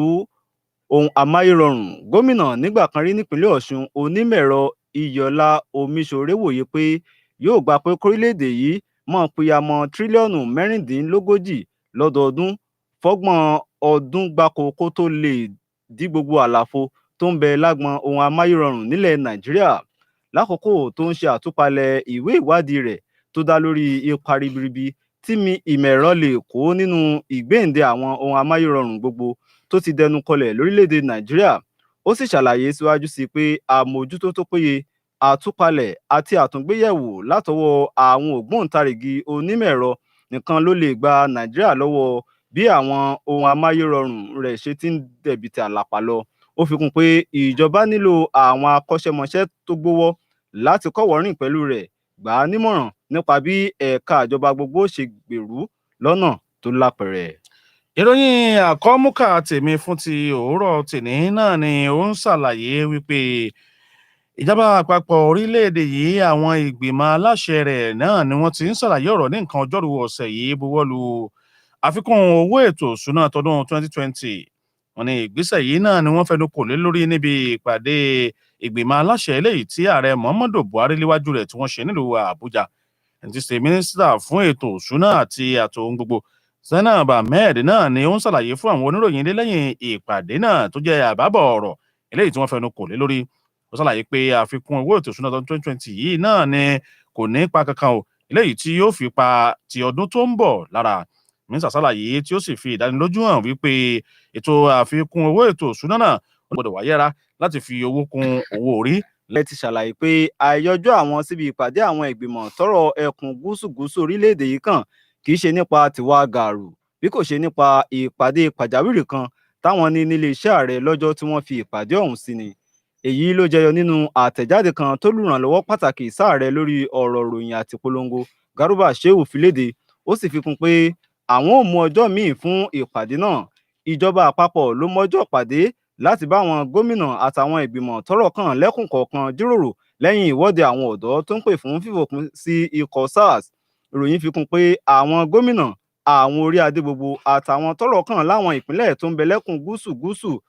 ohun amáyérọrùn. Gómìnà nígbà kan rí nípínlẹ̀ Ọ̀ṣun Onímọ̀ẹ̀rọ Iyọlá Omiṣore wòye pé yóò gbà pé kórílẹ̀-èdè yìí mọ̀ pìyàmọ́ tírílíọ̀nù mẹ́rìndínlógójì lọ́dọọdún fọ́gbọ̀n ọdún gbáko kó tó lè dí gbogbo àlàfo tó ń bẹ lágbọn ohun amáyérọrùn nílẹ̀ Nàìjíríà. Lákòókò tó ń ṣe àtúpalẹ̀ ìwé ìwádìí rẹ̀ tó dá lórí ipa ribiribi tí ìmọ̀ ẹ̀rọ lè kó nínú ìgbéǹde àwọn ohun amáyérọrùn gbogbo tó ti dẹnu kọlẹ̀ lórílẹ̀‐èdè Nàìjíríà. Ó sì ṣàlàyé síwájú sí i pé àmójútó tó péye, àtúpalẹ̀ àti àtúngbéyẹ̀wò látọwọ́ àwọn ògbóǹtarìgì onímọ̀ ẹ̀rọ nìkan ló lè gba Nàìjíríà lọ́wọ́ bí àwọn ohun amáyérọrùn rẹ̀ ṣe ti ń dẹ̀bìtì àlàpà lọ. Ó fi kún pé ìjọba nílò àwọn akọ́ṣẹ́mọṣẹ́ tó gbówọ́ láti kọ́wọ̀ọ́rìn pẹ̀lú rẹ̀, gbà á nímọ̀ràn nípa bí ẹ̀ka ìjọba gbogbo ṣe gbèrú lọ́nà tó lápẹẹrẹ. Ìròyìn àkọ́múkà tèmi fún ti òwúrọ̀ tèmi náà ni ó ń ṣàlàyé wípé ìjọba àpapọ̀ orílẹ̀-èdè yìí àwọn ìgbìmọ̀ aláṣẹ rẹ̀ náà ni wọ́n ti ń ṣàlàyé ọ̀rọ̀ ní nǹkan ọjọ́rú ọ̀sẹ̀ yìí buwọ́lu àfikún owó ètò ìṣúná tọdún 2020. Wọ́n ní ìgbésẹ̀ yìí náà ni wọ́n fẹnu kò lé lórí níbi ìpàdé ìgbìmọ̀ aláṣẹ eléyìí tí ààrẹ Muhammadu Buhari léwájú rẹ̀ tí wọ́n ṣe nílùú Àbújá. Ẹni tí ṣe mínísítà fún ètò ìṣúná àti ààtò ohun gbogbo Zainab Ahmed náà ni ó ń ṣàlàyé fún àwọn oníròyìn ilé lẹ́yìn ìpàdé náà tó jẹ́ àbábọ̀ ọ̀rọ̀ eléyìí tí wọ́n fẹnu kò lé lórí. Ó ṣàlàyé pé àfikún owó ètò ìṣúná ọdún 2020 yìí náà ni kò ní pa kankan o eléyìí tí yóò fi pa ti ọdún tó ń bọ̀ lára. Mínísítà ṣàlàyé tí ó sì fi ìdánilójú hàn wípé ètò àfikún owó ètò ìṣúná náà ó gbọdọ̀ wáyéra láti fi owó kún owó orí. Ẹ ti ṣàlàyé pé àyọjọ́ àwọn síbi ìpàdé àwọn ìgbìmọ̀ tọ́rọ̀ ẹkùn gúúsù orílẹ̀-èdè yìí kàn kì í ṣe nípa tiwa gàrú bí kò ṣe nípa ìpàdé pàjáwìrì kan táwọn ní nílé iṣẹ́ ààrẹ lọ́jọ́ tí wọ́n fi ìpàdé ọ̀hún sí ni. Èyí ló jẹyọ nínú àtẹ̀jáde kan tó lùrànlọ́wọ́ pàtàkì sáàrẹ lórí ọ̀rọ̀ ròyìn àti polongo Garba Shehu fi léde. Ó sì fi kún pé àwọn ò mú ọjọ́ míì fún ìpàdé náà. Ìjọba àpapọ̀ ló mọ́jọ́ pàdé láti bá àwọn gómìnà àtàwọn ìgbìmọ̀ tọ́rọ̀ kàn lẹ́kùn kọ̀ọ̀kan jíròrò lẹ́yìn ìwọ́de àwọn ọ̀dọ́ tó ń pè fún fífòpin sí ikọ̀ SARS. Ìròyìn fi kún pé àwọn gómìnà, àwọn orí adé gbogbo àtàwọn tọ́rọ̀ kàn láwọn ìpínlẹ̀ tó ń bẹ lẹ́kùn gúúsù